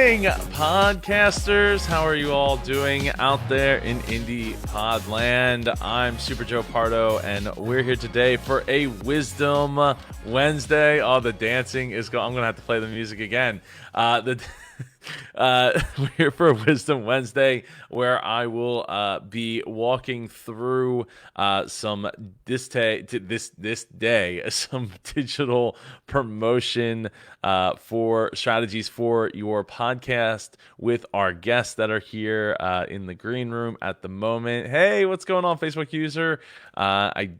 morning, podcasters. How are you all doing out there in Indie Pod Land? I'm Super Joe Pardo, and we're here today for a Wisdom Wednesday. Oh, the dancing is going. I'm going to have to play the music again. We're here for a Wisdom Wednesday, where I will be walking through some digital promotion for strategies for your podcast with our guests that are here in the green room at the moment. Hey, what's going on, Facebook user? I'm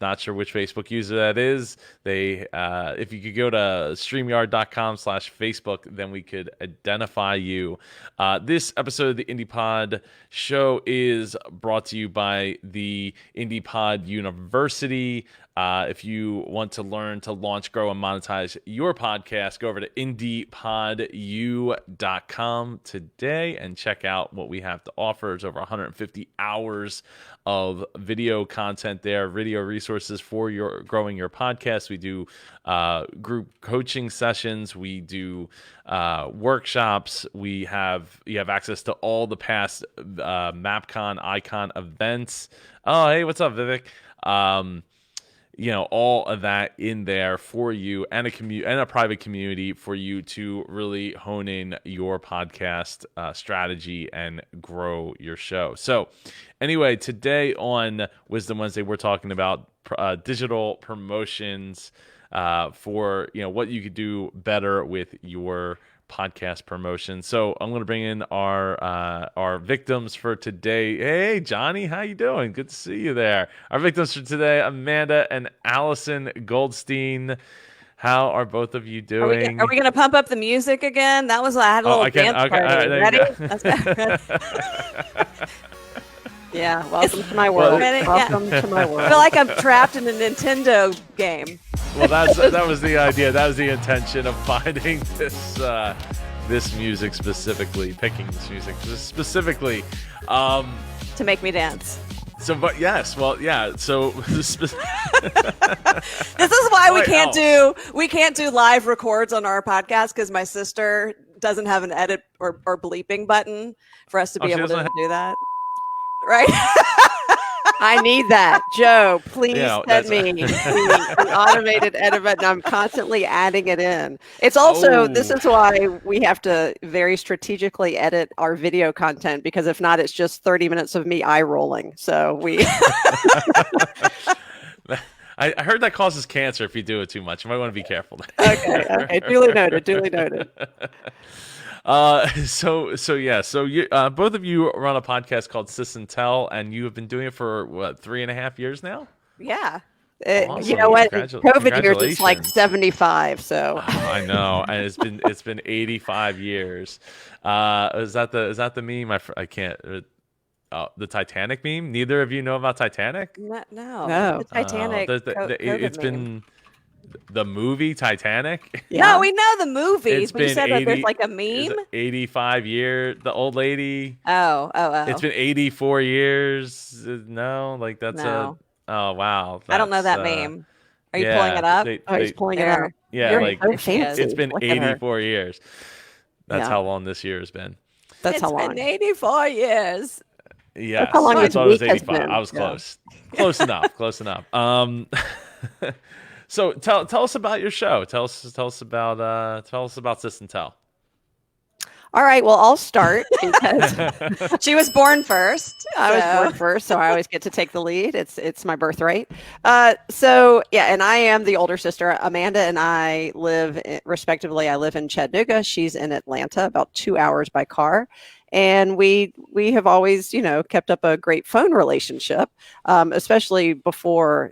not sure which Facebook user that is. If you could go to StreamYard.com/Facebook, then we could identify you. This episode of the IndiePod show is brought to you by the IndiePod University. If you want to learn to launch, grow, and monetize your podcast, go over to indiepodu.com today and check out what we have to offer. There's over 150 hours of video content there, video resources for growing your podcast. We do group coaching sessions. We do workshops. You have access to all the past MapCon, Icon events. Oh, hey, what's up, Vivek? All of that in there for you, and a private community for you to really hone in your podcast strategy and grow your show. So anyway, today on Wisdom Wednesday, we're talking about digital promotions for what you could do better with your podcast promotion. So I'm going to bring in our victims for today. Hey, Johnny, how you doing? Good to see you there. Our victims for today, Amanda and Allison Goldstein. How are both of you doing? Are we going to pump up the music again? I had a little dance party. Ready? Yeah, welcome to my world. Welcome to my world. I feel like I'm trapped in a Nintendo game. Well, that was the idea. That was the intention of finding this music specifically, picking this music specifically, to make me dance. So, but yes, well, yeah. So this is why we can't do live records on our podcast, because my sister doesn't have an edit or bleeping button for us to be able to do that. Right. I need that. Joe, please send me the automated edit button. I'm constantly adding it in. It's also, This is why we have to very strategically edit our video content, because if not, it's just 30 minutes of me eye rolling. So I heard that causes cancer if you do it too much. You might want to be careful. Okay. Duly noted. So you, both of you run a podcast called Sis and Tell, and you have been doing it for what, 3.5 years now? Yeah. Awesome. You know what? COVID years, it's like 75. So I know, and it's been 85 years. Is that the meme? I can't. The Titanic meme. Neither of you know about Titanic? No. The Titanic. It's been. The movie Titanic? Yeah. No, we know the movies, but you said that there's like a meme? 85 years. The old lady. Oh. It's been 84 years. No, like that's no. Oh, wow. I don't know that meme. Are you pulling it up? He's pulling it up. Yeah, You're like so fancy. It's been 84 years. That's how long this year has been. That's how long. It's been 84 years. Yeah. That's how long I thought it was 85. been. I was close. Close enough. Close enough. So tell us about your show. Tell us about Sis and Tell. All right. Well, I'll start because she was born first. I was born first, so I always get to take the lead. It's my birthright. And I am the older sister. Amanda and I live respectively. I live in Chattanooga. She's in Atlanta, about 2 hours by car. And we have always, kept up a great phone relationship, especially before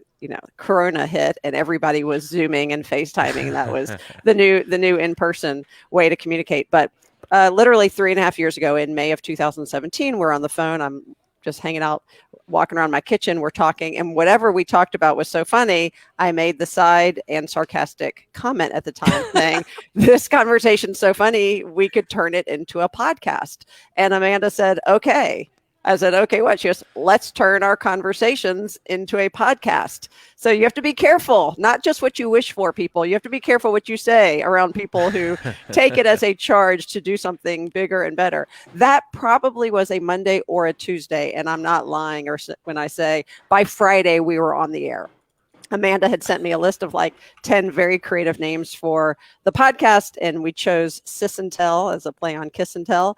Corona hit and everybody was Zooming and FaceTiming. That was the new in-person way to communicate. But literally 3.5 years ago, in May of 2017, we're on the phone. I'm just hanging out, walking around my kitchen. We're talking, and whatever we talked about was so funny. I made the side and sarcastic comment at the time saying, "This conversation's so funny, we could turn it into a podcast." And Amanda said, "Okay." I said, okay, what? She goes, let's turn our conversations into a podcast. So you have to be careful, not just what you wish for, people. You have to be careful what you say around people who take it as a charge to do something bigger and better. That probably was a Monday or a Tuesday. And I'm not lying when I say by Friday we were on the air. Amanda had sent me a list of like 10 very creative names for the podcast, and we chose Sis and Tell as a play on Kiss and Tell.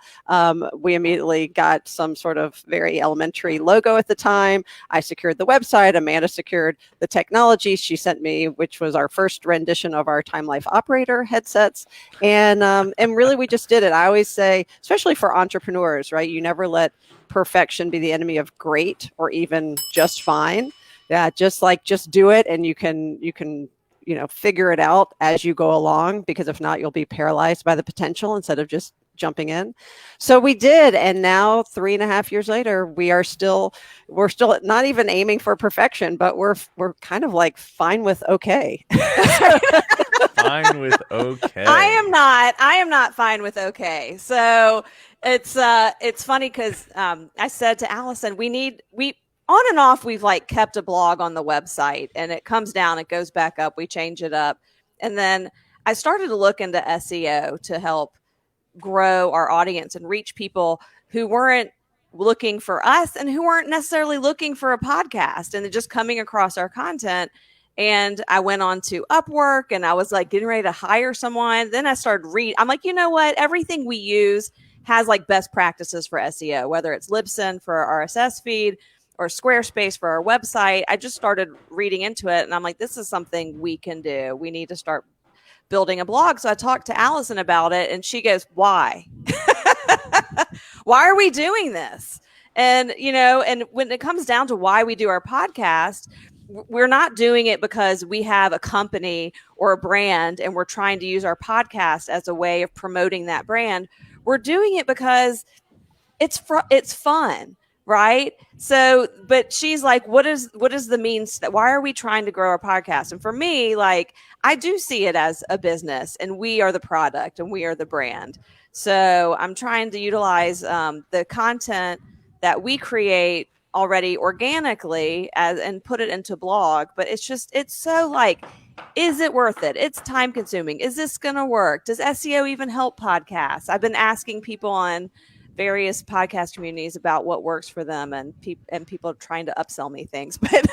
We immediately got some sort of very elementary logo at the time. I secured the website. Amanda secured the technology. She sent me, which was our first rendition of our Time Life Operator headsets. And really, we just did it. I always say, especially for entrepreneurs, right? You never let perfection be the enemy of great or even just fine. Yeah, just do it, and you can figure it out as you go along, because if not, you'll be paralyzed by the potential instead of just jumping in. So we did, and now 3.5 years later, we're still not even aiming for perfection, but we're kind of like fine with okay. Fine with okay. I am not fine with okay. So it's funny because I said to Allison, we on and off, we've like kept a blog on the website, and it comes down, it goes back up, we change it up. And then I started to look into SEO to help grow our audience and reach people who weren't looking for us and who weren't necessarily looking for a podcast and just coming across our content. And I went on to Upwork, and I was like getting ready to hire someone. Then I started reading. I'm like, you know what? Everything we use has like best practices for SEO, whether it's Libsyn for our RSS feed or Squarespace for our website. I just started reading into it, and I'm like, this is something we can do. We need to start building a blog. So I talked to Allison about it, and she goes, why? Why are we doing this? And, and when it comes down to why we do our podcast, we're not doing it because we have a company or a brand and we're trying to use our podcast as a way of promoting that brand. We're doing it because it's fun. Right. So, but she's like, what is the means? Why are we trying to grow our podcast? And for me, like, I do see it as a business, and we are the product and we are the brand. So I'm trying to utilize the content that we create already organically and put it into blog. But it's so like, is it worth it? It's time consuming. Is this going to work? Does SEO even help podcasts? I've been asking people on various podcast communities about what works for them, and people are trying to upsell me things, but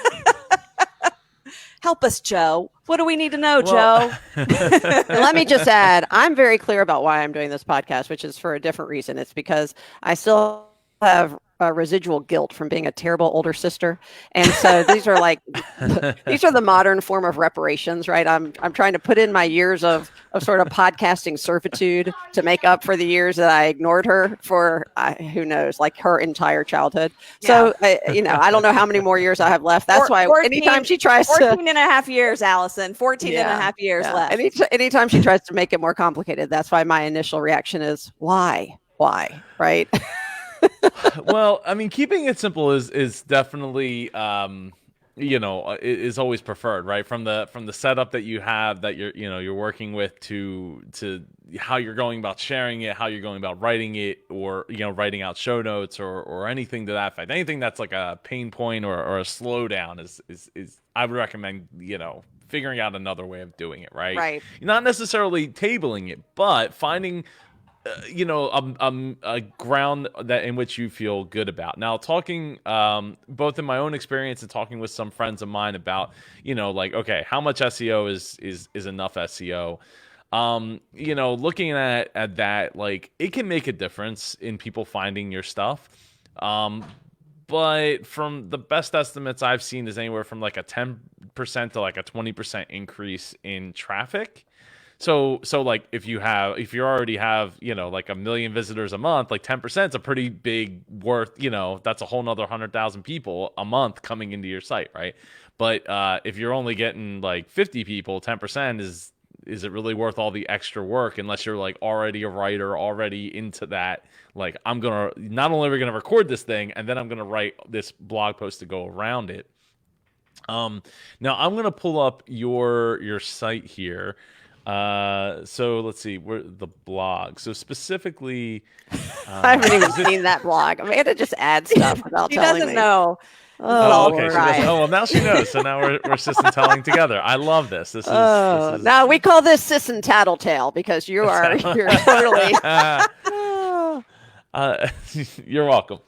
help us, Joe. What do we need to know, Joe? Let me just add, I'm very clear about why I'm doing this podcast, which is for a different reason. It's because I still have residual guilt from being a terrible older sister. And so these are the modern form of reparations, right? I'm trying to put in my years of sort of podcasting servitude to make up for the years that I ignored her for, who knows, like her entire childhood. Yeah. So, I don't know how many more years I have left. That's why anytime she tries 14 and a half years, Allison, 14 and a half years left. Anytime she tries to make it more complicated, that's why my initial reaction is, why, right? Well, I mean, keeping it simple is definitely is always preferred, right? From the setup that you have, that you're working with, to how you're going about sharing it, how you're going about writing it, or writing out show notes or anything to that effect. Anything that's like a pain point or a slowdown is I would recommend figuring out another way of doing it, right? Right. Not necessarily tabling it, but finding a ground that in which you feel good about. Now, talking both in my own experience and talking with some friends of mine about, like, okay, how much SEO is enough SEO? Looking at that, like, it can make a difference in people finding your stuff. But from the best estimates I've seen is anywhere from like a 10% to like a 20% increase in traffic. So like if you already have, like 1 million visitors a month, like 10% is a pretty big worth, that's a whole nother 100,000 people a month coming into your site, right? But if you're only getting like 50 people, 10% is it really worth all the extra work, unless you're like already a writer, already into that? Like, not only are we going to record this thing, and then I'm going to write this blog post to go around it. Now I'm going to pull up your site here. So let's see, where the blog. So specifically, I haven't even is it- seen that blog. Amanda just adds stuff without She telling doesn't me. know. Oh, Oh, okay. She right. doesn't. Oh, well, now she knows. So now we're sis and telling together. I love this. This is Now we call this sis and tattletale because you're totally. You're welcome.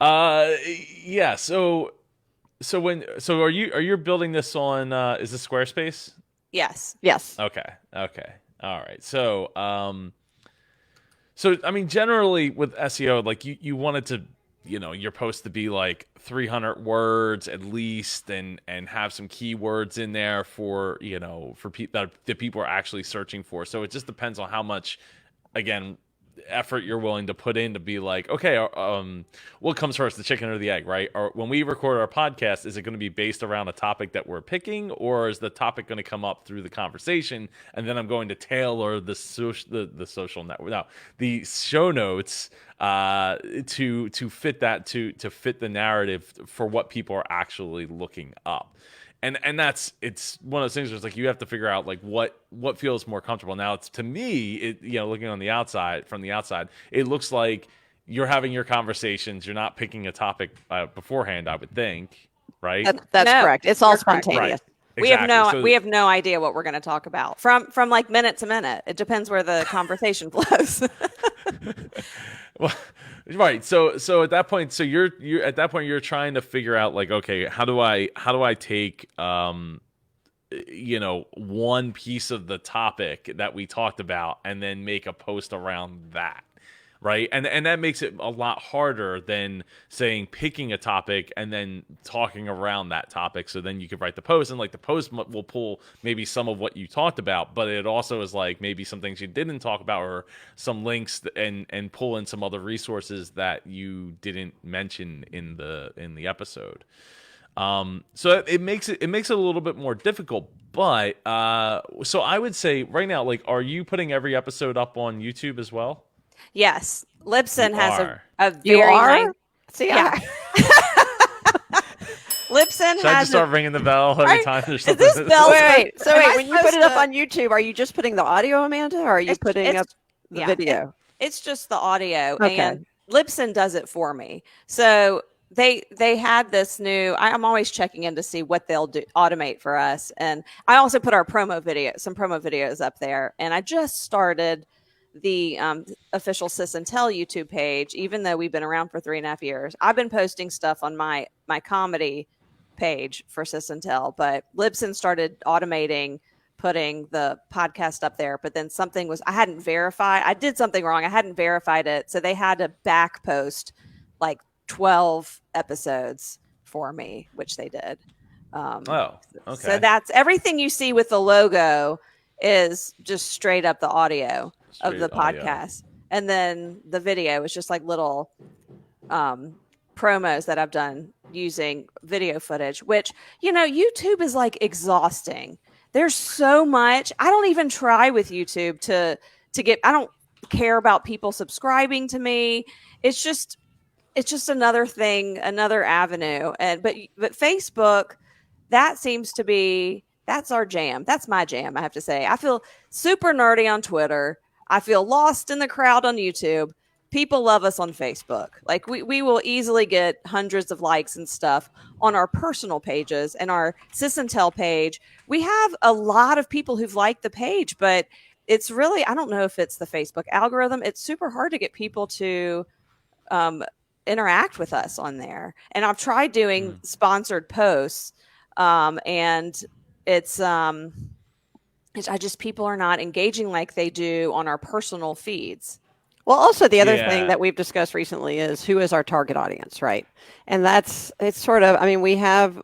Yeah. So are you building this on? Is this Squarespace? Yes. Yes. Okay. Okay. All right. So I mean, generally with SEO, like you wanted to, your post to be like 300 words at least, and have some keywords in there for that people are actually searching for. So it just depends on how much, again, effort you're willing to put in to be like, okay, what comes first, the chicken or the egg, right? Or when we record our podcast, is it going to be based around a topic that we're picking, or is the topic going to come up through the conversation, and then I'm going to tailor the social network, no, the show notes to fit that to fit the narrative for what people are actually looking up. And it's one of those things where it's like you have to figure out like what feels more comfortable. Now, it's, to me, looking on the outside, from the outside, it looks like you're having your conversations. You're not picking a topic beforehand, I would think, right? That's No, correct. It's all you're correct. spontaneous. Right. We have Exactly. we have no idea what we're going to talk about from like minute to minute. It depends where the conversation flows. Well, right. So at that point, you're at that point you're trying to figure out like, okay, how do I take one piece of the topic that we talked about and then make a post around that, right? And that makes it a lot harder than saying picking a topic and then talking around that topic. So then you could write the post, and like the post will pull maybe some of what you talked about, but it also is like maybe some things you didn't talk about, or some links and pull in some other resources that you didn't mention in the episode. So it makes it a little bit more difficult. But so I would say right now, like, are you putting every episode up on YouTube as well? Yes, Libsyn You has are. a You very are? nice. See, Yeah. Libsyn Should I has just start ringing the bell every Right? time there's Is something? this bell- wait. So Am I wait, when you put it up supposed on YouTube, are you just putting the audio, Amanda, or are you putting it's- up the yeah, video? It's just the audio, Okay. and Libsyn does it for me. So they had this new. I'm always checking in to see what they'll do automate for us, and I also put our some promo videos up there. And I just started the official Sis and Tell YouTube page, even though we've been around for 3.5 years. I've been posting stuff on my comedy page for Sis and Tell, but Libsyn started automating putting the podcast up there, but then something was, I hadn't verified. I did something wrong. I hadn't verified it. So they had to back post like 12 episodes for me, which they did. Oh, okay. So that's everything you see with the logo is just straight up the audio of the Straight audio. podcast. And then the video is just like little promos that I've done using video footage, which, YouTube is like exhausting. There's so much. I don't even try with YouTube to get, I don't care about people subscribing to me. It's just another thing, another avenue. But Facebook, that seems to be, that's our jam. That's my jam, I have to say. I feel super nerdy on Twitter. I feel lost in the crowd on YouTube. People love us on Facebook. Like we will easily get hundreds of likes and stuff on our personal pages and our Sis and Tell page. We have a lot of people who've liked the page, but it's really, I don't know if it's the Facebook algorithm. It's super hard to get people to interact with us on there. And I've tried doing sponsored posts, and people are not engaging like they do on our personal feeds. Well, also the other Yeah. thing that we've discussed recently is who is our target audience, right? And it's sort of, I mean, we have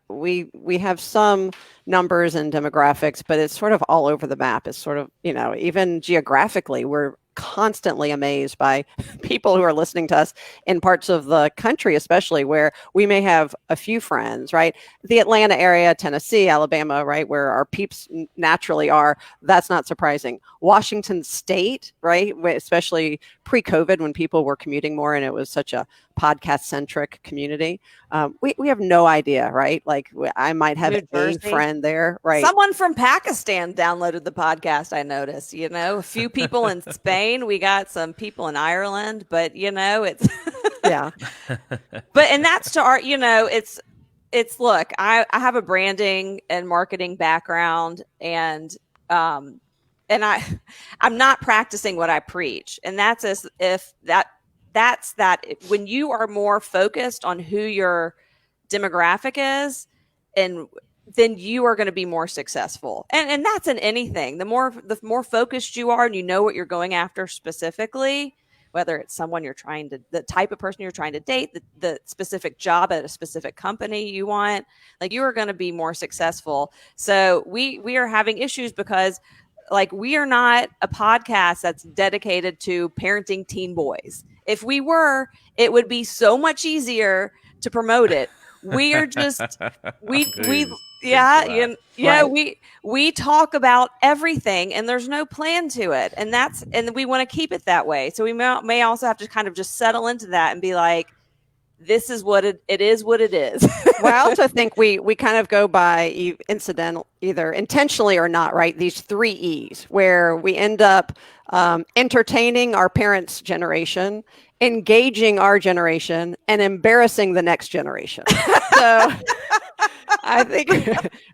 some numbers and demographics, but it's sort of all over the map. It's sort of, even geographically, we're constantly amazed by people who are listening to us in parts of the country, especially where we may have a few friends, right? The Atlanta area, Tennessee, Alabama, right, where our peeps naturally are. That's not surprising. Washington State, right, especially pre-COVID when people were commuting more and it was such a podcast-centric community. We have no idea, right? Like I might have a friend there, right? Someone from Pakistan downloaded the podcast, I noticed, a few people in Spain. We got some people in Ireland, but it's yeah. But and that's to our, it's look, I have a branding and marketing background and I'm not practicing what I preach. And that's as if that's when you are more focused on who your demographic is, and then you are going to be more successful. And that's in anything. The more focused you are and you know what you're going after specifically, whether it's someone the type of person you're trying to date, the specific job at a specific company you want, like you are going to be more successful. So we are having issues because like we are not a podcast that's dedicated to parenting teen boys. If we were, it would be so much easier to promote it. We are just we talk about everything and there's no plan to it, and we want to keep it that way. So we may also have to kind of just settle into that and be like, this is what it is what it is. Well, I also think we kind of go by either intentionally or not, right? These 3 E's where we end up entertaining our parents' generation, engaging our generation, and embarrassing the next generation. So I think,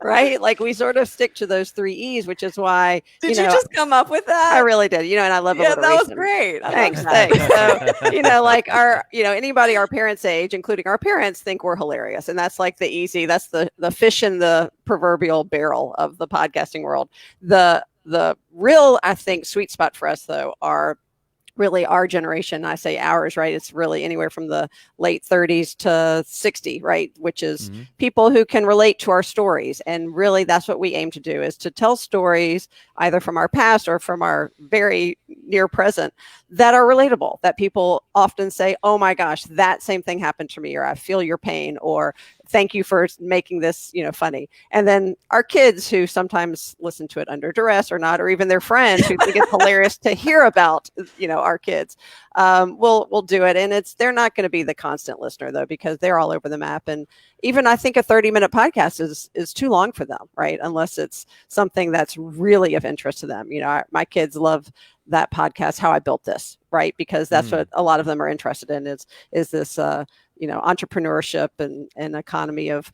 right? Like we sort of stick to those 3 E's, which is why. Did you just come up with that? I really did. And I love a little that reason. was great. Thanks. So, like anybody our parents' age, including our parents, think we're hilarious. And that's like that's the fish in the proverbial barrel of the podcasting world. The real, I think, sweet spot for us, though, are really our generation. I say ours, right? It's really anywhere from the late 30s to 60, right? Which is people who can relate to our stories. And really that's what we aim to do, is to tell stories either from our past or from our very near present that are relatable, that people often say, oh my gosh, that same thing happened to me, or I feel your pain, or thank you for making this, funny. And then our kids who sometimes listen to it under duress or not, or even their friends who think it's hilarious to hear about, our kids, will do it. And they're not going to be the constant listener though, because they're all over the map. And even I think a 30-minute podcast is too long for them, right? Unless it's something that's really of interest to them. My kids love that podcast, How I Built This, right? Because that's what a lot of them are interested in is this, entrepreneurship and economy of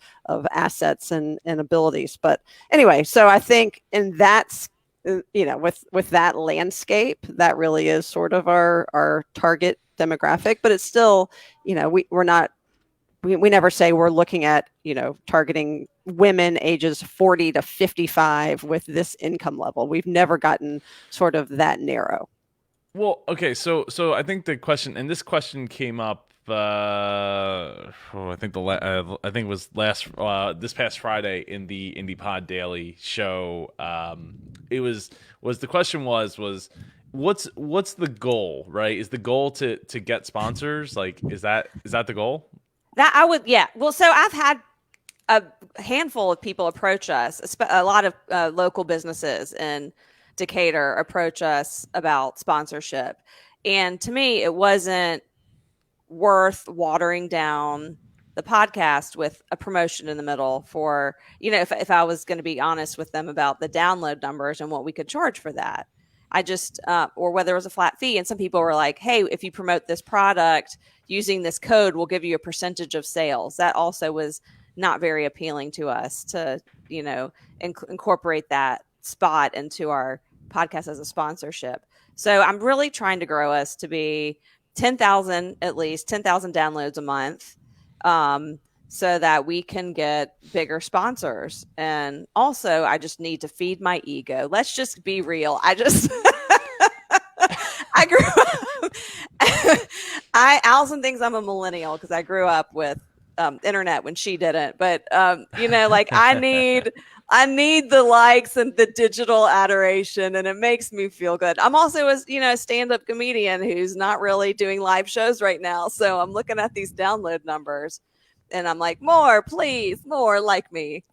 assets and abilities. But anyway, so I think in that's, with that landscape, that really is sort of our target demographic, but it's still, we never say we're looking at, targeting women ages 40 to 55 with this income level. We've never gotten sort of that narrow. Well, okay. So I think the question, and this question came up, I think it was this past Friday in the IndiePod Daily show. The question was what's the goal, right? Is the goal to get sponsors? Like, is that the goal? That I would, yeah. Well, so I've had a handful of people approach us, a lot of local businesses in Decatur approach us about sponsorship. And to me, it wasn't worth watering down the podcast with a promotion in the middle for, if I was going to be honest with them about the download numbers and what we could charge for that. I just, or whether it was a flat fee. And some people were like, hey, if you promote this product using this code, we'll give you a percentage of sales. That also was not very appealing to us to, incorporate that spot into our podcast as a sponsorship. So I'm really trying to grow us to be 10,000 downloads a month, so that we can get bigger sponsors. And also, I just need to feed my ego. Let's just be real. I grew up. Allison thinks I'm a millennial because I grew up with internet when she didn't. But like I need the likes and the digital adoration, and it makes me feel good. I'm also a stand-up comedian who's not really doing live shows right now, so I'm looking at these download numbers. And I'm like, more, please, more like me.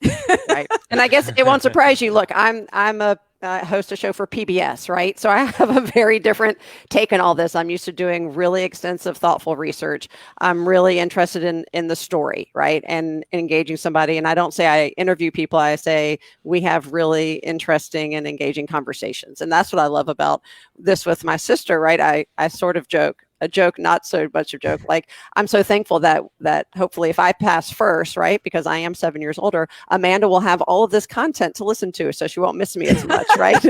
Right. And I guess it won't surprise you. Look, I'm a host a show for PBS, right? So I have a very different take on all this. I'm used to doing really extensive, thoughtful research. I'm really interested in the story, right? And engaging somebody. And I don't say I interview people. I say we have really interesting and engaging conversations. And that's what I love about this with my sister, right? I sort of joke. A joke, not so much a joke. Like, I'm so thankful that hopefully if I pass first, right, because I am 7 years older, Amanda will have all of this content to listen to, so she won't miss me as much, right?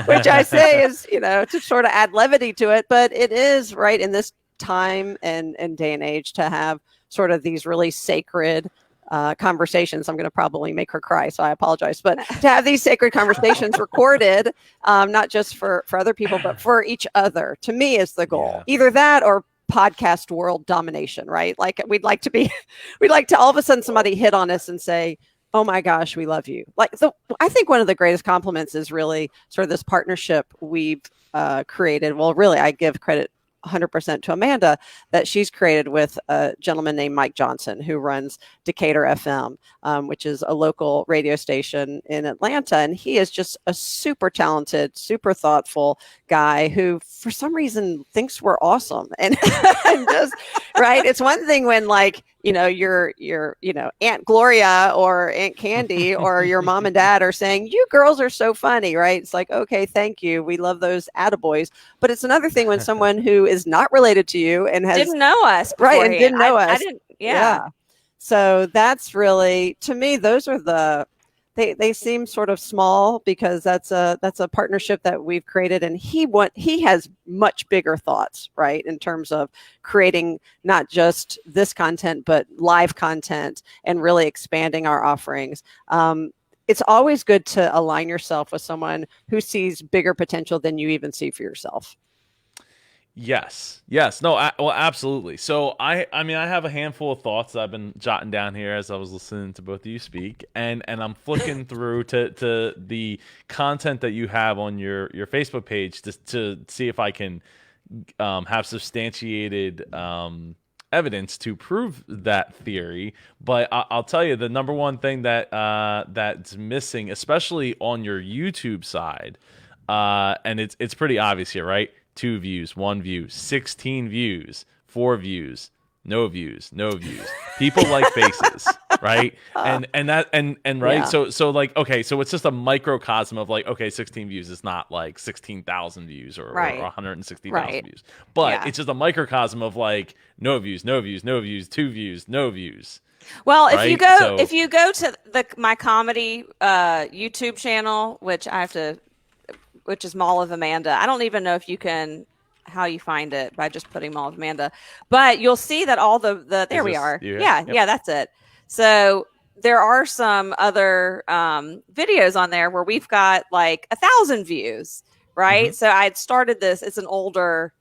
Which I say is, to sort of add levity to it, but it is, right, in this time and day and age to have sort of these really sacred conversations. I'm going to probably make her cry, so I apologize. But to have these sacred conversations recorded, not just for other people, but for each other, to me is the goal. Yeah. Either that or podcast world domination, right? Like we'd like to all of a sudden somebody hit on us and say, oh my gosh, we love you. I think one of the greatest compliments is really sort of this partnership we've created. Well, really, I give credit 100% to Amanda that she's created with a gentleman named Mike Johnson, who runs Decatur FM, which is a local radio station in Atlanta. And he is just a super talented, super thoughtful guy who for some reason thinks we're awesome. And, and just, right. It's one thing when your Aunt Gloria or Aunt Candy or your mom and dad are saying, you girls are so funny, right? It's like, okay, thank you. We love those attaboys. But it's another thing when someone who is not related to you and didn't know us. Right. And didn't know us. I didn't. Yeah. So that's really, to me, those are they seem sort of small because that's a partnership that we've created, and he has much bigger thoughts, right, in terms of creating not just this content but live content and really expanding our offerings. It's always good to align yourself with someone who sees bigger potential than you even see for yourself. Yes. No, well, absolutely. So I have a handful of thoughts that I've been jotting down here as I was listening to both of you speak, and I'm flicking through to the content that you have on your Facebook page to see if I can have substantiated evidence to prove that theory. But I'll tell you, the number one thing that's missing, especially on your YouTube side, and it's pretty obvious here, right? 2 views, 1 view, 16 views, 4 views, no views. People like faces, right? And right. Yeah. So like, okay, so it's just a microcosm of like, okay, 16 views is not like 16,000 views or 160,000 views, but it's just a microcosm of like no views, 2 views, no views. Well, if you go to my comedy YouTube channel, which is Mall of Amanda. I don't even know if you can, how you find it by just putting Mall of Amanda, but you'll see that all the there we are. Yeah, that's it. So there are some other videos on there where we've got like 1,000 views, right? Mm-hmm. So I had started this. It's an older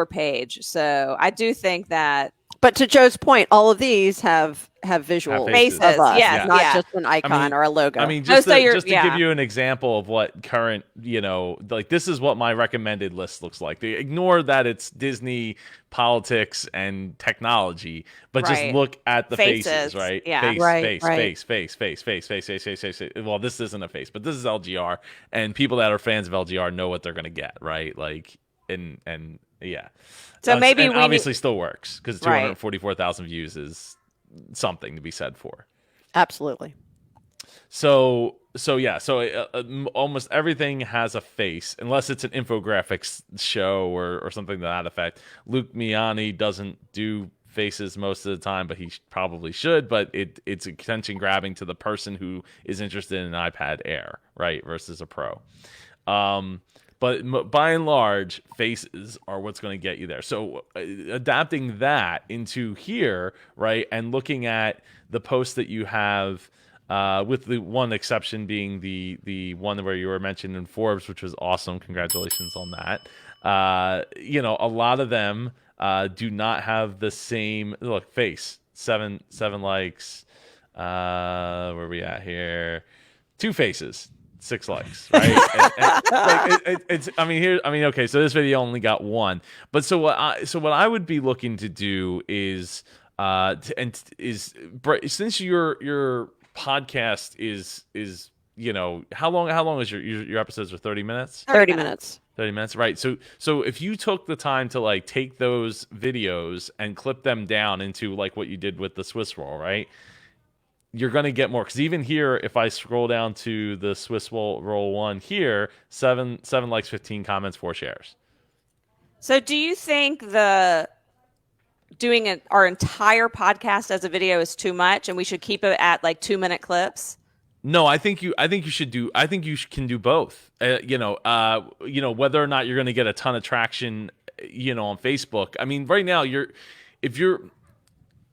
page. So I do think that. But to Joe's point, all of these have visual faces of us, not just an icon or a logo. I mean, just to give you an example of what current, like this is what my recommended list looks like. They ignore that it's Disney, politics, and technology, but just look at the faces, right? Yeah. Face. Well, this isn't a face, but this is LGR, and people that are fans of LGR know what they're going to get, right? Like, and yeah. So maybe and obviously still works because 244,000 views is something to be said for. Absolutely. So almost everything has a face unless it's an infographics show or something to that effect. Luke Miani doesn't do faces most of the time, but he probably should. But it's attention grabbing to the person who is interested in an iPad Air, right, versus a Pro. But by and large, faces are what's going to get you there. So adapting that into here, right, and looking at the posts that you have, with the one exception being the one where you were mentioned in Forbes, which was awesome. Congratulations on that. A lot of them do not have the same face. seven likes. Where are we at here? 2 faces, 6 likes, right? It's. I mean, okay. So this video only got 1, but so what I would be looking to do is, since your podcast is how long is your episodes are 30 minutes? 30 minutes. 30 minutes, right? So if you took the time to like take those videos and clip them down into like what you did with the Swiss roll, right? You're going to get more, because even here, if I scroll down to the Swiss roll one here, 7 likes, 15 comments, 4 shares. So do you think doing our entire podcast as a video is too much and we should keep it at like 2-minute clips? No, I think you should do. I think you can do both. Whether or not you're going to get a ton of traction, on Facebook. I mean, right now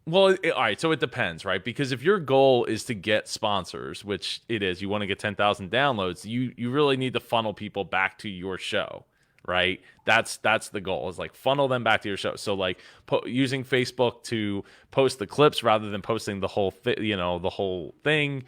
all right. So it depends, right? Because if your goal is to get sponsors, which it is, you want to get 10,000 downloads, you really need to funnel people back to your show, right? That's the goal, is like funnel them back to your show. So like using Facebook to post the clips rather than posting the whole the whole thing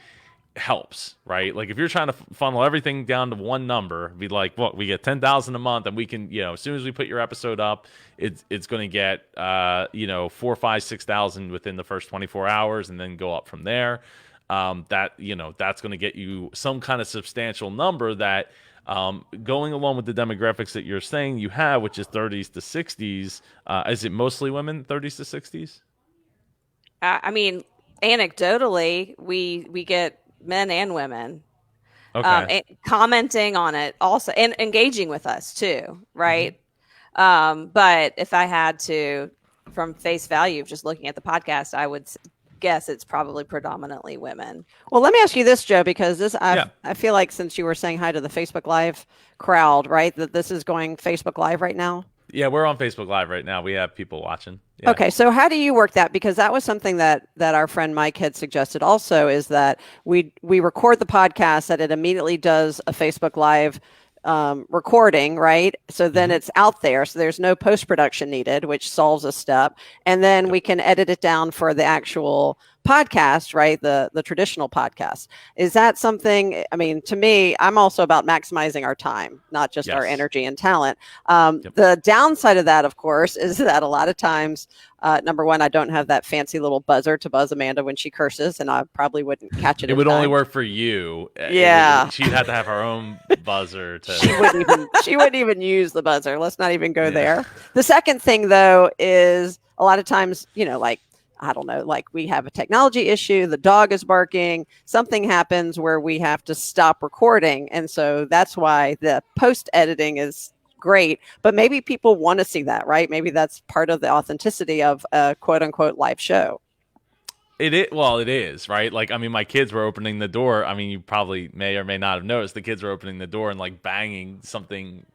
helps, right? Like if you're trying to funnel everything down to one number, be like, well, we get 10,000 a month, and we can, as soon as we put your episode up, it's going to get 4, 5, 6,000 within the first 24 hours, and then go up from there. That's going to get you some kind of substantial number that, going along with the demographics that you're saying you have, which is 30s to 60s. Is it mostly women, 30s to 60s? I mean, anecdotally, we get men and women commenting on it also, and engaging with us too, right? Mm-hmm. But if I had to, from face value of just looking at the podcast, I would guess it's probably predominantly women. Well, let me ask you this, Joe, because I feel like, since you were saying hi to the Facebook Live crowd, right, that this is going Facebook Live right now? Yeah, we're on Facebook Live right now. We have people watching. Yeah. Okay, so how do you work that? Because that was something that our friend Mike had suggested also, is that we record the podcast, that it immediately does a Facebook Live recording, right? So then it's out there. So there's no post-production needed, which solves a step. And then we can edit it down for the actual podcast, right? The traditional podcast. Is that something, I mean, to me, I'm also about maximizing our time, not just our energy and talent. The downside of that, of course, is that a lot of times, number one, I don't have that fancy little buzzer to buzz Amanda when she curses, and I probably wouldn't catch it. It would only work for you. Yeah. She'd have to have her own buzzer to. She wouldn't even use the buzzer. Let's not even go there. The second thing, though, is a lot of times, I don't know, like we have a technology issue, the dog is barking, something happens where we have to stop recording. And so that's why the post editing is great, but maybe people want to see that, right? Maybe that's part of the authenticity of a quote unquote live show. It is, right? Like, I mean, my kids were opening the door. I mean, you probably may or may not have noticed the kids were opening the door and like banging something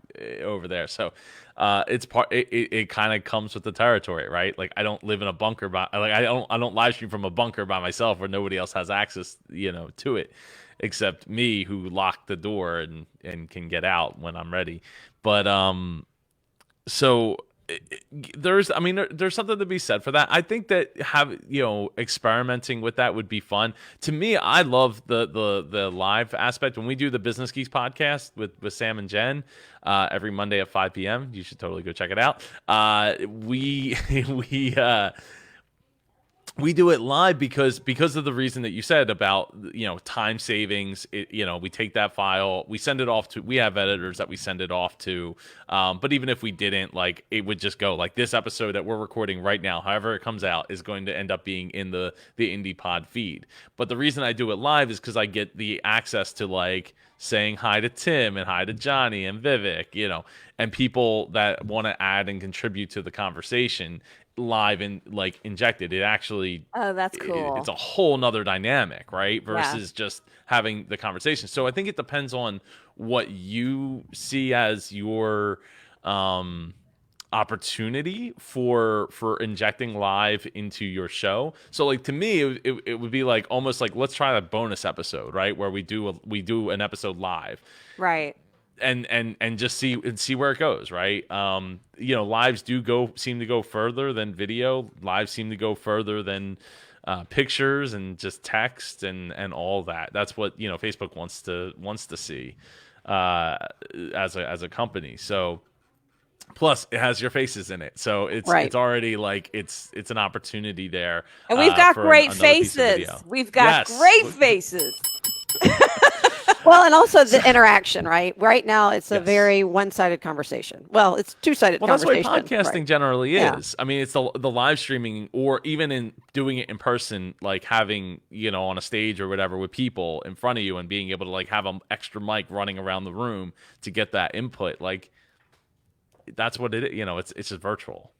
over there. So it's it kind of comes with the territory, right? Like, I don't live in a bunker I don't live stream from a bunker by myself where nobody else has access, to it, except me, who locked the door and can get out when I'm ready. But so there's something to be said for that. I think that experimenting with that would be fun. To me, I love the live aspect. When we do the Business Geeks podcast with Sam and Jen every Monday at 5 p.m., you should totally go check it out. We do it live because of the reason that you said about, time savings. We take that file, we send it off to, we have editors that we send it off to. But even if we didn't, like, it would just go like this episode that we're recording right now, however it comes out, is going to end up being in the Indie Pod feed. But the reason I do it live is because I get the access to like saying hi to Tim and hi to Johnny and Vivek, and people that want to add and contribute to the conversation live and like injected. It actually, that's cool. It's a whole nother dynamic, right? Versus just having the conversation. So I think it depends on what you see as your opportunity for injecting live into your show. So like, to me, it would be like almost like, let's try a bonus episode, right? Where we do an episode live. Right. and just see where it goes, right? Lives seem to go further than video. Lives seem to go further than pictures and just text and all that. That's what Facebook wants to see as a company. So plus it has your faces in it, so it's already like it's an opportunity there. And we've got great another piece of faces. video. We've got great faces. Well, and also the interaction, right? Right now, it's a very one-sided conversation. Well, it's two-sided conversation. That's what podcasting generally is. Yeah. I mean, it's the live streaming, or even in doing it in person, like having, on a stage or whatever with people in front of you and being able to like have an extra mic running around the room to get that input. Like, that's what it is. It's just virtual.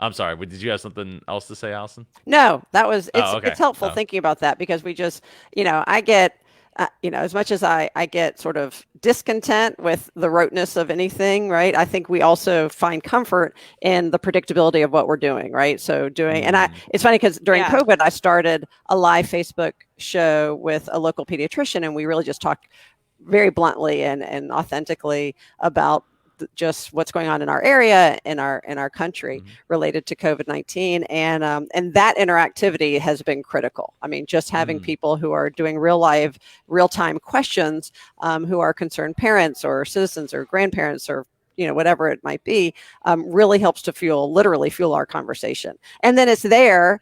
I'm sorry, but did you have something else to say, Allison? No, it's helpful Oh. thinking about that, because we just, I get, as much as I get sort of discontent with the roteness of anything, right? I think we also find comfort in the predictability of what we're doing, right? So it's funny because during COVID, I started a live Facebook show with a local pediatrician, and we really just talked very bluntly and authentically about just what's going on in our area, in our country, related to COVID-19, and that interactivity has been critical. I mean, just having people who are doing real-time questions, who are concerned parents or citizens or grandparents or whatever it might be, really helps to literally fuel our conversation. And then it's there.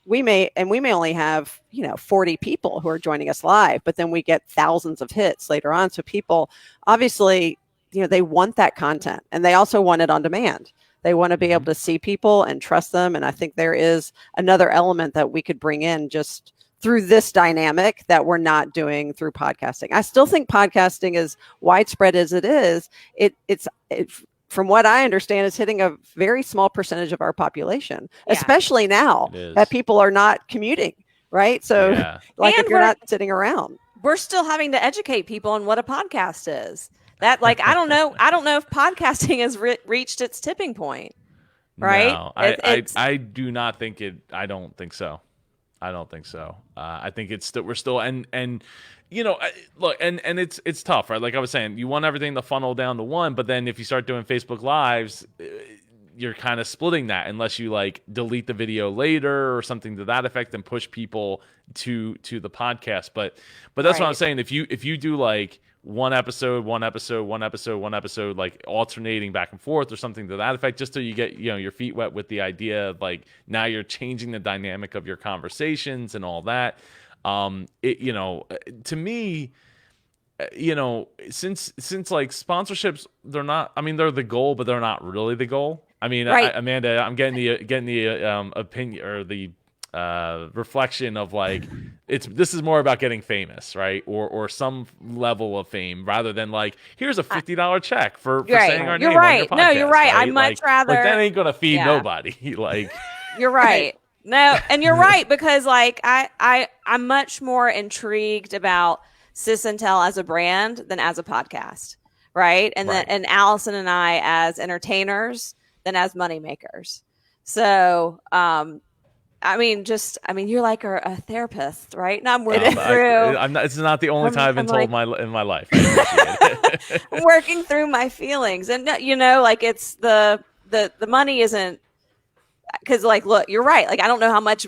We may only have 40 people who are joining us live, but then we get thousands of hits later on. So people obviously, they want that content, and they also want it on demand. They want to be able to see people and trust them. And I think there is another element that we could bring in just through this dynamic that we're not doing through podcasting. I still think podcasting, as widespread as it is, it's from what I understand, is hitting a very small percentage of our population, especially now that people are not commuting, right? So if you're not sitting around. We're still having to educate people on what a podcast is. That, like, I don't know if podcasting has reached its tipping point, right? No, I do not think it. I don't think so. I think we're still and look, and it's tough, right? Like I was saying, you want everything to funnel down to one, but then if you start doing Facebook Lives, you're kind of splitting that unless you like delete the video later or something to that effect and push people to the podcast. But that's what I'm saying. If you do like one episode, like alternating back and forth or something to that effect, just so you get, your feet wet with the idea of like, now you're changing the dynamic of your conversations and all that. To me, since like sponsorships, they're the goal, but they're not really the goal. I mean, Amanda, I'm getting the opinion or the reflection of like this is more about getting famous, right? Or some level of fame, rather than like, here's a $50 check for saying our name on your podcast. No, you're right. I'd much rather, like, that ain't gonna feed nobody. Like, you're right. No, and you're right, because like I'm much more intrigued about Sysintel as a brand than as a podcast, right? And and Allison and I as entertainers than as moneymakers. So you're like a therapist, right? And I'm working through. It's not the only time I've been told in my life. I appreciate it. I'm working through my feelings, and like it's the money isn't, because like, look, you're right. Like, I don't know how much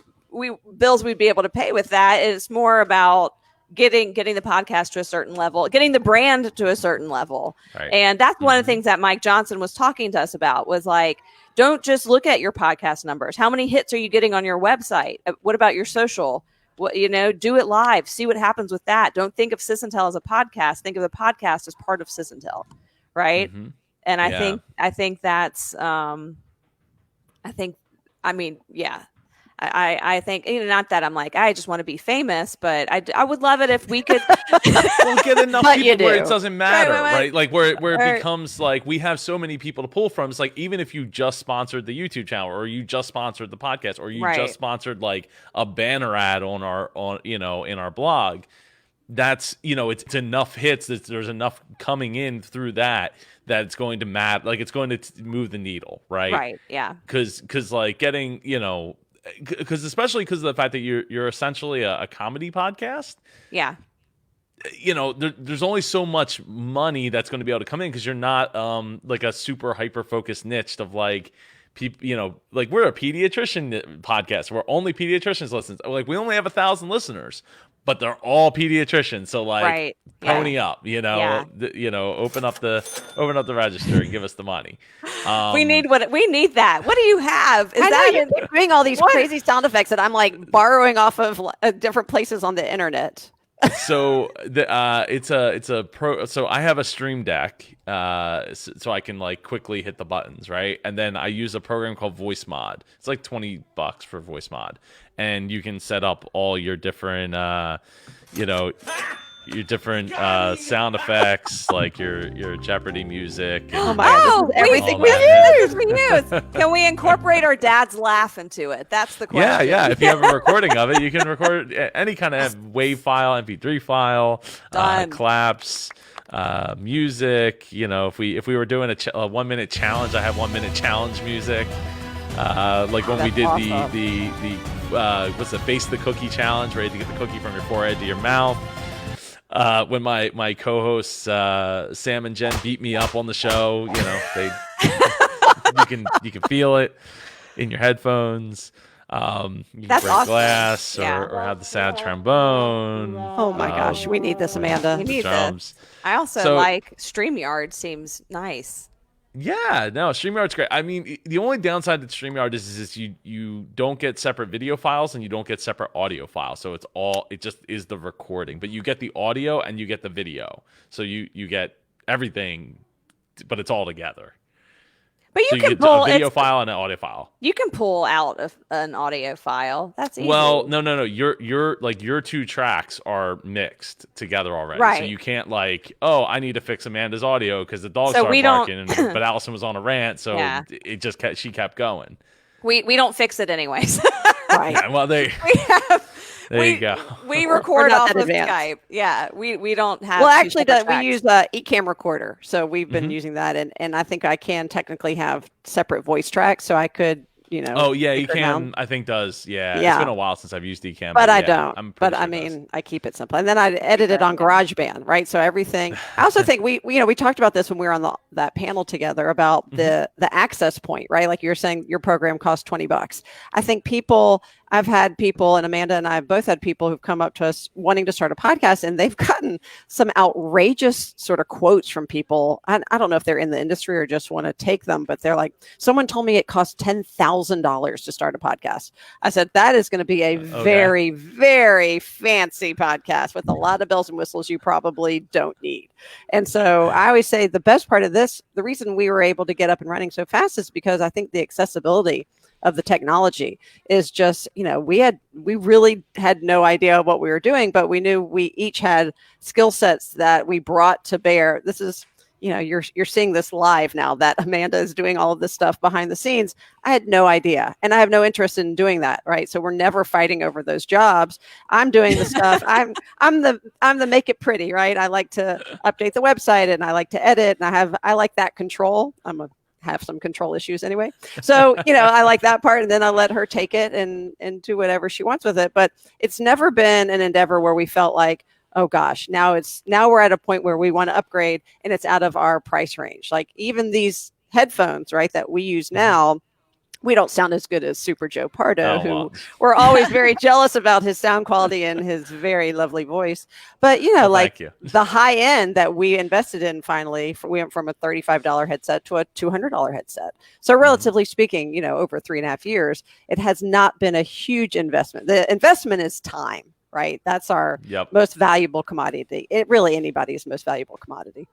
bills we'd be able to pay with that. It's more about getting the podcast to a certain level, getting the brand to a certain level, and that's one of the things that Mike Johnson was talking to us about. Was like, don't just look at your podcast numbers. How many hits are you getting on your website? What about your social? Do it live. See what happens with that. Don't think of Sysintel as a podcast. Think of the podcast as part of Sysintel, right? Mm-hmm. And I think that's I think, not that I'm like, I just want to be famous, but I would love it if we could get enough people where it doesn't matter, right? Like where it becomes like, we have so many people to pull from. It's like, even if you just sponsored the YouTube channel, or you just sponsored the podcast, or you just sponsored like a banner ad in our blog, that's, it's enough hits that there's enough coming in through that it's going to matter. Like, it's going to move the needle, right? Right. Yeah. Because like getting, especially because of the fact that you're essentially a comedy podcast. Yeah. there's only so much money that's going to be able to come in because you're not like a super hyper focused niche of like people, like we're a pediatrician podcast where only pediatricians listen. Like we only have 1,000 listeners, but they're all pediatricians. So like Right. pony up, Yeah. open up the register and give us the money. We need that. What do you have? Is I know that you're keep doing all these crazy sound effects that I'm like borrowing off of different places on the internet. So it's a pro. So I have a Stream Deck, so I can like quickly hit the buttons, right? And then I use a program called Voice Mod. It's like $20 for Voice Mod, and you can set up all your different, sound effects, like your Jeopardy music. Oh my God, this is everything we use. Can we incorporate our dad's laugh into it? That's the question. Yeah. If you have a recording of it, you can record any kind of WAV file, MP3 file, claps, music. If we were doing a 1 minute challenge, I have 1 minute challenge music. Like when we did awesome. the what's the base the cookie challenge, right? To get the cookie from your forehead to your mouth. When my co-hosts Sam and Jen beat me up on the show, they you can feel it in your headphones. You can That's break awesome. glass Yeah. or have the sad trombone. Oh my gosh, we need this, Amanda. We need drums. I also So- like StreamYard. Seems nice. Yeah, no, StreamYard's great. I mean, the only downside to StreamYard is you don't get separate video files and you don't get separate audio files. So it just is the recording, but you get the audio and you get the video. So you get everything, but it's all together. But So you you can get pull a video file and an audio file. You can pull out an audio file. That's easy. Well, no. Your two tracks are mixed together already. So Right. you can't I need to fix Amanda's audio because the dog So started we don't- barking, but Allison was on a rant, so Yeah. she kept going. we don't fix it anyways. Right. Yeah, well, there you go. We We're record not off that of advanced. Skype. Yeah, we don't have. Well, two actually, separate we tracks. use Ecamm Recorder, so we've been using that, and I think I can technically have separate voice tracks, so I could, Oh yeah, figure it Ecamm out. I think does. Yeah, Yeah. It's been a while since I've used Ecamm, But I yeah, don't. I'm But pretty I sure it does. mean, I keep it simple, and then I edit it on GarageBand, right? So everything. I also think we talked about this when we were on that panel together about the access point, right? Like you're saying, your program costs $20. I think I've had people, and Amanda and I have both had people who've come up to us wanting to start a podcast, and they've gotten some outrageous sort of quotes from people. I don't know if they're in the industry or just want to take them, but they're like, someone told me it costs $10,000 to start a podcast. I said, that is going to be a very, very fancy podcast with a lot of bells and whistles you probably don't need. And so I always say the best part of this, the reason we were able to get up and running so fast is because I think the accessibility of the technology is just, we really had no idea what we were doing, but we knew we each had skill sets that we brought to bear. This is, you're seeing this live now that Amanda is doing all of this stuff behind the scenes. I had no idea, and I have no interest in doing that. Right. So we're never fighting over those jobs. I'm doing the stuff. I'm the make it pretty, right? I like to update the website and I like to edit, and I like that control. Have some control issues anyway. So, I like that part, and then I let her take it and do whatever she wants with it. But it's never been an endeavor where we felt like, oh gosh, now we're at a point where we want to upgrade and it's out of our price range. Like even these headphones, right, that we use now, we don't sound as good as Super Joe Pardo, who we're always very jealous about his sound quality and his very lovely voice. But, the high end that we invested in finally, we went from a $35 headset to a $200 headset. So relatively speaking, over 3.5 years, it has not been a huge investment. The investment is time, right? That's our most valuable commodity. It really anybody's most valuable commodity.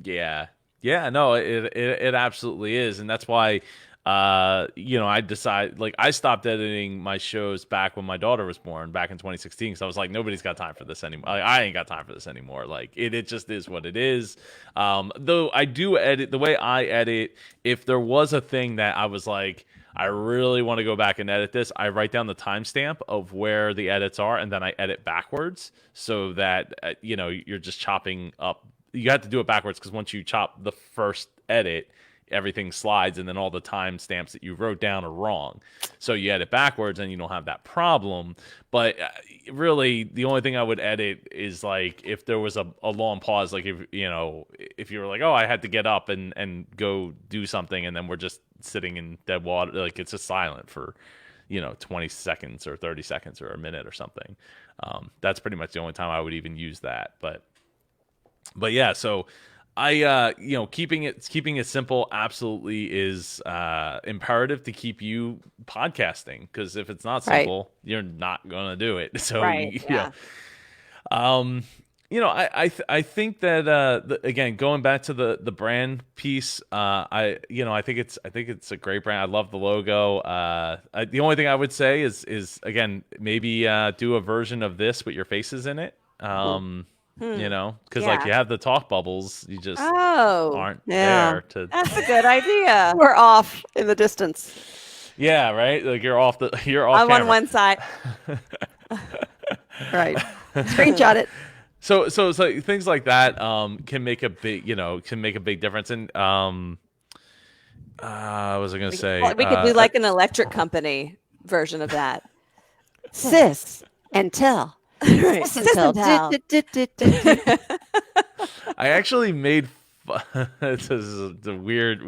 Yeah. No, it absolutely is. And that's why, I decided, I stopped editing my shows back when my daughter was born back in 2016. Cause I was like, nobody's got time for this anymore. I ain't got time for this anymore. Like it just is what it is. Though I do edit the way I edit. If there was a thing that I was like, I really want to go back and edit this, I write down the timestamp of where the edits are. And then I edit backwards so that, you're just chopping up. You have to do it backwards. Cause once you chop the first edit, everything slides, and then all the timestamps that you wrote down are wrong. So you edit backwards and you don't have that problem. But really, the only thing I would edit is like if there was a long pause, like if if you were like, oh, I had to get up and go do something, and then we're just sitting in dead water, like it's just silent for 20 seconds or 30 seconds or a minute or something. That's pretty much the only time I would even use that. But yeah, so I keeping it simple absolutely is imperative to keep you podcasting, because if it's not simple, you're not gonna do it. So I think that again, going back to the brand piece, I think it's a great brand. I love the logo. The only thing I would say is again, maybe do a version of this with your faces in it. Because like you have the talk bubbles, you just aren't there to. That's a good idea. We're off in the distance. Yeah, right. Like you're off. I'm camera. On one side. Right. Screenshot it. So it's like things like that can make a big difference. And what was I going to say? We could do like an electric company version of that. Sis and tell. Right. I actually made this is a weird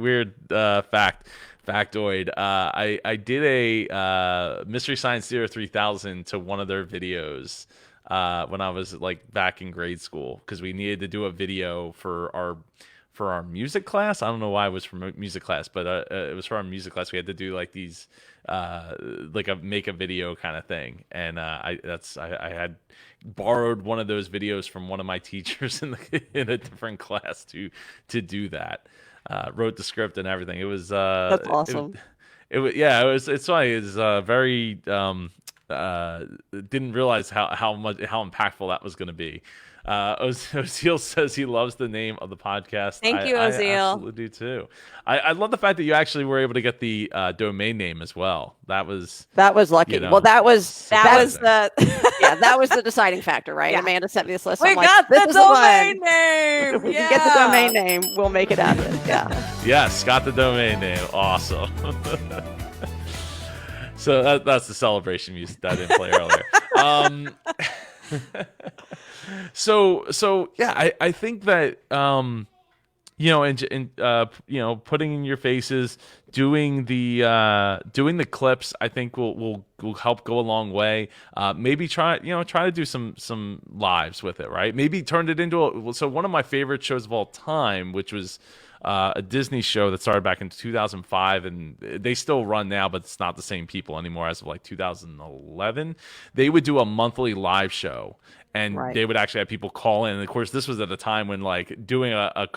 factoid. I did a Mystery Science Theater 3000 to one of their videos when I was like back in grade school, because we needed to do a video for our music class. I don't know why it was for music class, but it was for our music class. We had to do like these make a video kind of thing, and I had borrowed one of those videos from one of my teachers in a different class to do that. Wrote the script and everything. It was that's awesome. It's funny. It's very didn't realize how impactful that was going to be. Ozil says he loves the name of the podcast. Thank you, Ozil. I absolutely do too. I love the fact that you actually were able to get the domain name as well. That was lucky. Well, that was the deciding factor, right? Yeah. Amanda sent me this list. We got the domain name. If we can get the domain name, we'll make it happen. Yeah. Yes, got the domain name. Awesome. So that's the celebration music that I didn't play earlier. So yeah, I think that putting in your faces, doing the clips, I think will help go a long way. Maybe try to do some lives with it, right? Maybe turned it into so one of my favorite shows of all time, which was a Disney show that started back in 2005, and they still run now, but it's not the same people anymore as of like 2011. They would do a monthly live show, and they would actually have people call in. And of course, this was at a time when like doing a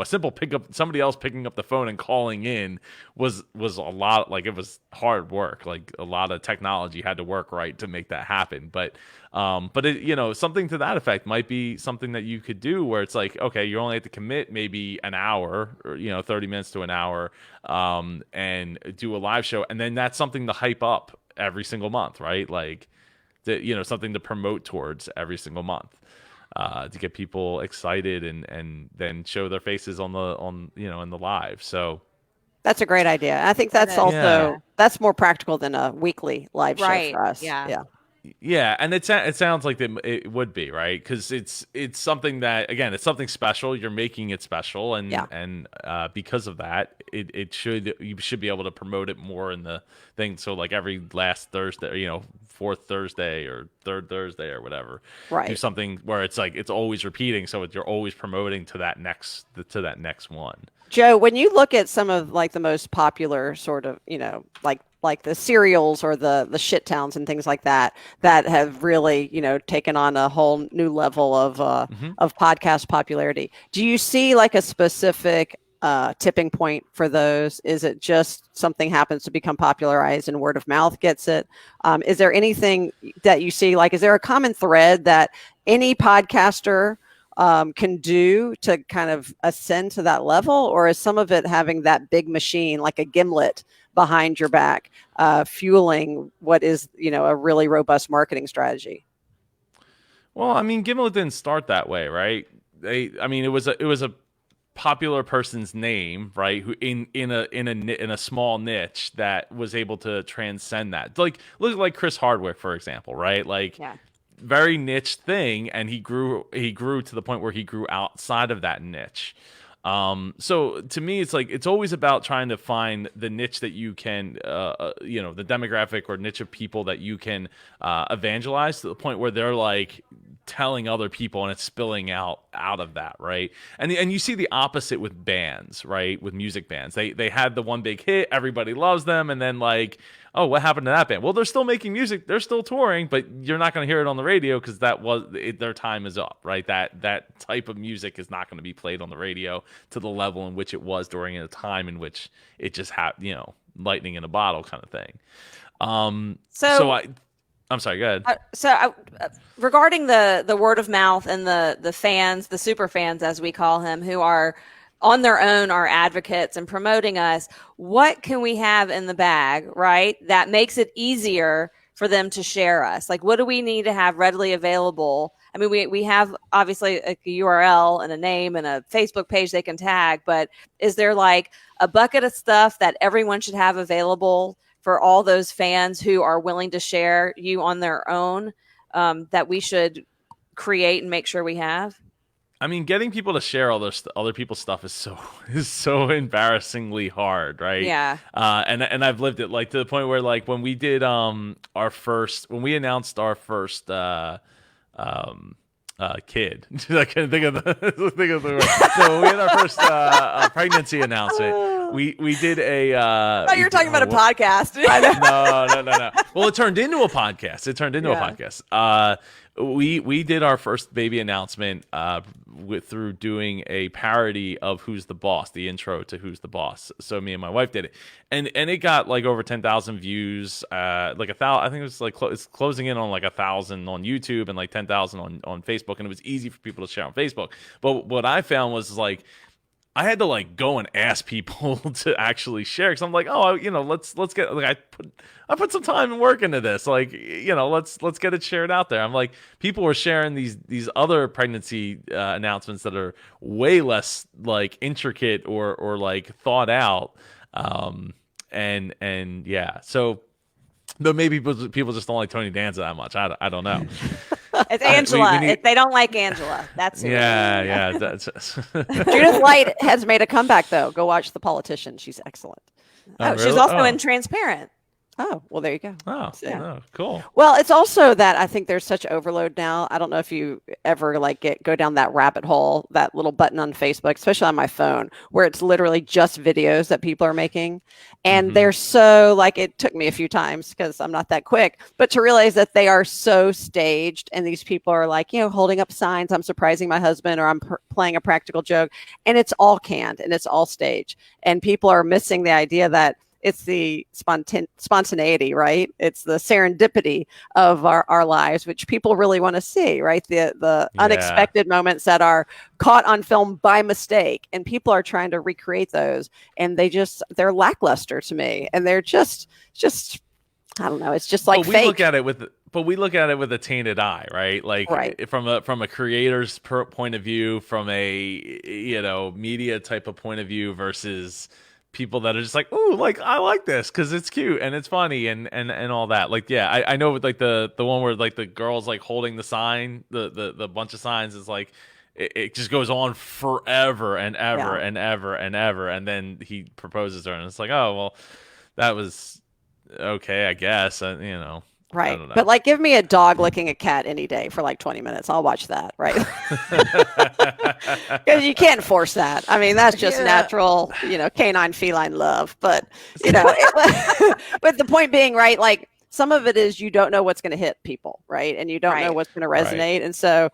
simple pickup, somebody else picking up the phone and calling in was a lot, like it was hard work. Like a lot of technology had to work right to make that happen. But it, something to that effect might be something that you could do, where it's like, okay, you only have to commit maybe an hour or 30 minutes to an hour, and do a live show, and then that's something to hype up every single month, right? Like something to promote towards every single month, to get people excited and then show their faces in the live. So that's a great idea. I think that's that's more practical than a weekly live show for us. Yeah, and it sounds like it would be, right? Because it's something that, again, it's something special. You're making it special, and because of that, you should be able to promote it more in the thing. So like every last Thursday, fourth Thursday or third Thursday or whatever, right? Do something where it's like it's always repeating, so you're always promoting to that next one. Joe, when you look at some of like the most popular sort of, like the serials or the shit towns and things like that have really, taken on a whole new level of podcast popularity. Do you see like a specific tipping point for those? Is it just something happens to become popularized and word of mouth gets it? Is there anything that you see, like, is there a common thread that any podcaster can do to kind of ascend to that level, or is some of it having that big machine like a gimlet behind your back, fueling what is a really robust marketing strategy? Well, I mean, Gimlet didn't start that way, right? It was a popular person's name, right? Who in a small niche that was able to transcend that. Like look like Chris Hardwick, for example, right? Like Yeah. very niche thing, and he grew to the point where he grew outside of that niche. So to me, it's like it's always about trying to find the niche that you can, the demographic or niche of people that you can evangelize to the point where they're like telling other people and it's spilling out of that, right? And you see the opposite with bands, right? With music bands, they had the one big hit, everybody loves them, and then like, oh, what happened to that band? Well, they're still making music, they're still touring, but you're not going to hear it on the radio because their time is up, right? That type of music is not going to be played on the radio to the level in which it was during a time in which it just had, lightning in a bottle kind of thing. I'm sorry, go ahead. Regarding the word of mouth and the fans, the super fans, as we call him, who are on their own are advocates and promoting us, what can we have in the bag, right, that makes it easier for them to share us? Like, what do we need to have readily available? I mean, we have obviously a URL and a name and a Facebook page they can tag, but is there like a bucket of stuff that everyone should have available for all those fans who are willing to share you on their own, that we should create and make sure we have? I mean, getting people to share all this other people's stuff is so embarrassingly hard, right? Yeah. And I've lived it, like to the point where like when we did when we announced our first kid, I can't think of the word. So when we had our first pregnancy announcement, we did a. I thought you were talking about a podcast. No. Well, it turned into a podcast. We did our first baby announcement through doing a parody of Who's the Boss, the intro to Who's the Boss. So me and my wife did it, and it got like over 10,000 views, like 1,000. I think it was like it's closing in on like 1,000 on YouTube and like 10,000 on Facebook, and it was easy for people to share on Facebook. But what I found was like, I had to like go and ask people to actually share, because I'm like, oh, let's get, like, I put some time and work into this, like, let's get it shared out there. I'm like, people were sharing these other pregnancy announcements that are way less like intricate or like thought out, and yeah, so. Though maybe people just don't like Tony Danza that much. I don't know. It's Angela. They don't like Angela. That's it. Yeah. Judith Light has made a comeback, though. Go watch The Politician. She's excellent. Oh, really? She's also in Transparent. Oh, well, there you go. Oh, yeah. Oh, cool. Well, it's also that I think there's such overload now. I don't know if you ever like go down that rabbit hole, that little button on Facebook, especially on my phone, where it's literally just videos that people are making. And they're so like, it took me a few times because I'm not that quick, but to realize that they are so staged, and these people are like, holding up signs, I'm surprising my husband, or I'm playing a practical joke, and it's all canned and it's all staged. And people are missing the idea that it's the spontaneity, right? It's the serendipity of our lives, which people really want to see, right? The unexpected moments that are caught on film by mistake, and people are trying to recreate those, and they're lackluster to me, and they're just I don't know. It's just like fake. We look at it with a tainted eye, right? Like from a creator's point of view, from a media type of point of view, versus people that are just like, ooh, like I like this because it's cute and it's funny and all that. Like, yeah, I know with like the one where like the girl's like holding the sign, the bunch of signs is like it just goes on forever and ever and ever and ever, and then he proposes her and it's like, oh well, that was okay, I guess. Right. But like, give me a dog licking a cat any day for like 20 minutes. I'll watch that. Right. Because you can't force that. I mean, that's just natural, canine feline love. But, but the point being, right, like some of it is you don't know what's going to hit people. Right. And you don't know what's going to resonate. Right. And so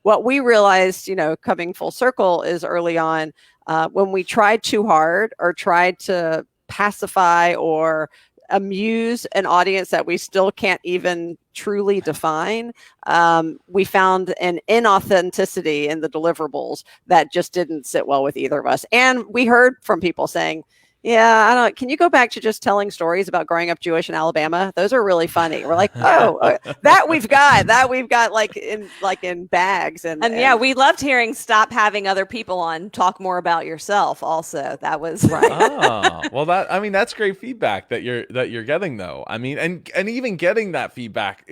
what we realized, coming full circle is early on when we tried too hard or tried to pacify or amuse an audience that we still can't even truly define, we found an inauthenticity in the deliverables that just didn't sit well with either of us. And we heard from people saying, Yeah, I don't. Can you go back to just telling stories about growing up Jewish in Alabama? Those are really funny. We're like, oh, that we've got like in bags and yeah, we loved hearing stop having other people on, talk more about yourself. Also, that was right. Well, that's great feedback that you're getting though. I mean, and even getting that feedback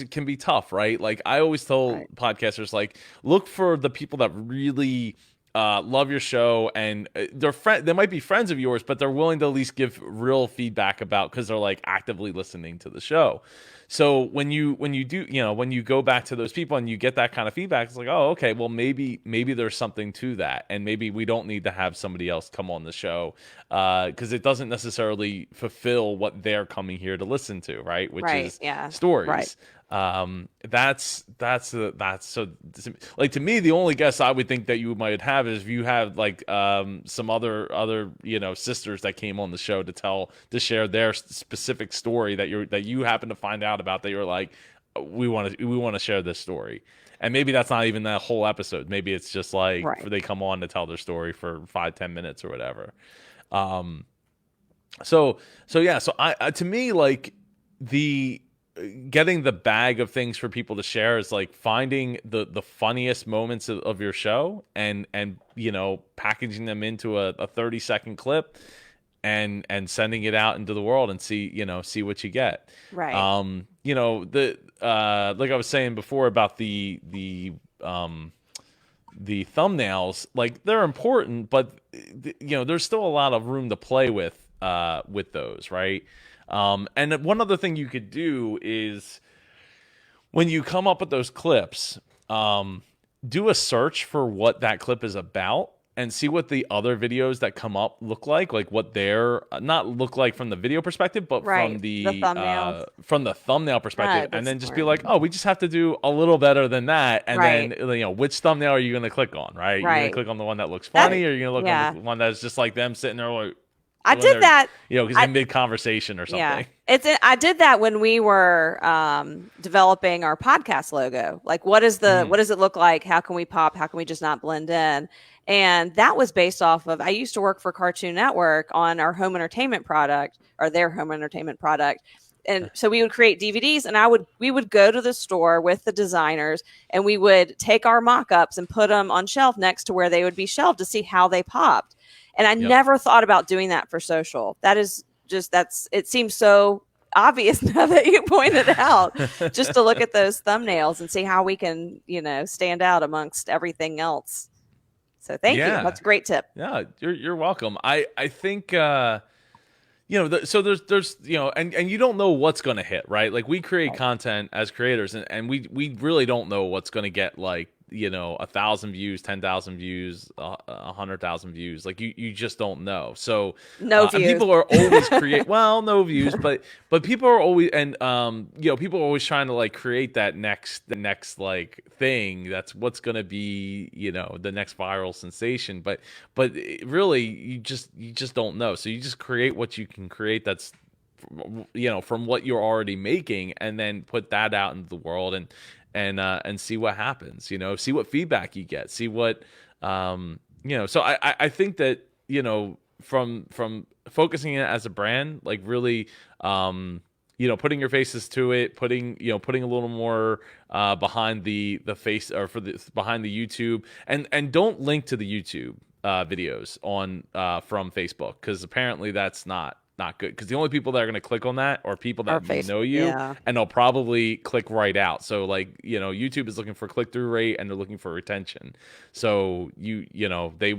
can be tough, right? Like I always tell podcasters, like look for the people that really love your show, and they might be friends of yours, but they're willing to at least give real feedback about, because they're like actively listening to the show. So when you do, when you go back to those people and you get that kind of feedback, it's like, oh, okay, well maybe there's something to that, and maybe we don't need to have somebody else come on the show because it doesn't necessarily fulfill what they're coming here to listen to, right? Which is stories. Right. That's so, like, to me, the only guess I would think that you might have is if you have like some other sisters that came on the show to share their specific story that you happen to find out about, that you're like, we want to share this story. And maybe that's not even that whole episode. Maybe it's just like they come on to tell their story for 5-10 minutes or whatever. So I to me, like, getting the bag of things for people to share is like finding the funniest moments of your show and packaging them into a 30-second clip and sending it out into the world and see what you get. Right. Like I was saying before about the thumbnails, like they're important, but there's still a lot of room to play with those, right? And one other thing you could do is, when you come up with those clips, do a search for what that clip is about and see what the other videos that come up look like what they're not look like from the video perspective, but from the thumbnail perspective, and then just be like, oh, we just have to do a little better than that, and then which thumbnail are you going to click on, right? You're going to click on the one that looks funny, or you're going to look on the one that's just like them sitting there like, I did that, because in mid-conversation or something. Yeah, I did that when we were developing our podcast logo. Like, what does it look like? How can we pop? How can we just not blend in? And that was based off of, I used to work for Cartoon Network on our home entertainment product, or their home entertainment product. And so we would create DVDs, and we would go to the store with the designers, and we would take our mock-ups and put them on shelf next to where they would be shelved to see how they popped. And I never thought about doing that for social. It seems so obvious now that you pointed out, just to look at those thumbnails and see how we can, stand out amongst everything else. So thank you. That's a great tip. Yeah, you're welcome. I think, so there's, and you don't know what's going to hit, right? Like, we create content as creators, and we really don't know what's going to get, like, 1,000 views, 10,000 views, 100,000 views. Like, you just don't know. So no views. People are always no views, but people are always, and people are always trying to like create the next like thing that's what's going to be, the next viral sensation. But really, you just don't know. So you just create what you can create. That's from what you're already making, and then put that out into the world and see what happens, see what feedback you get, see what, so I think that, from focusing it as a brand, like really, putting your faces to it, putting a little more, behind the face, or behind the YouTube, and don't link to the YouTube, videos on, from Facebook, because apparently that's not good, because the only people that are going to click on that are people that know you, and they'll probably click right out. So like, YouTube is looking for click-through rate, and they're looking for retention. So they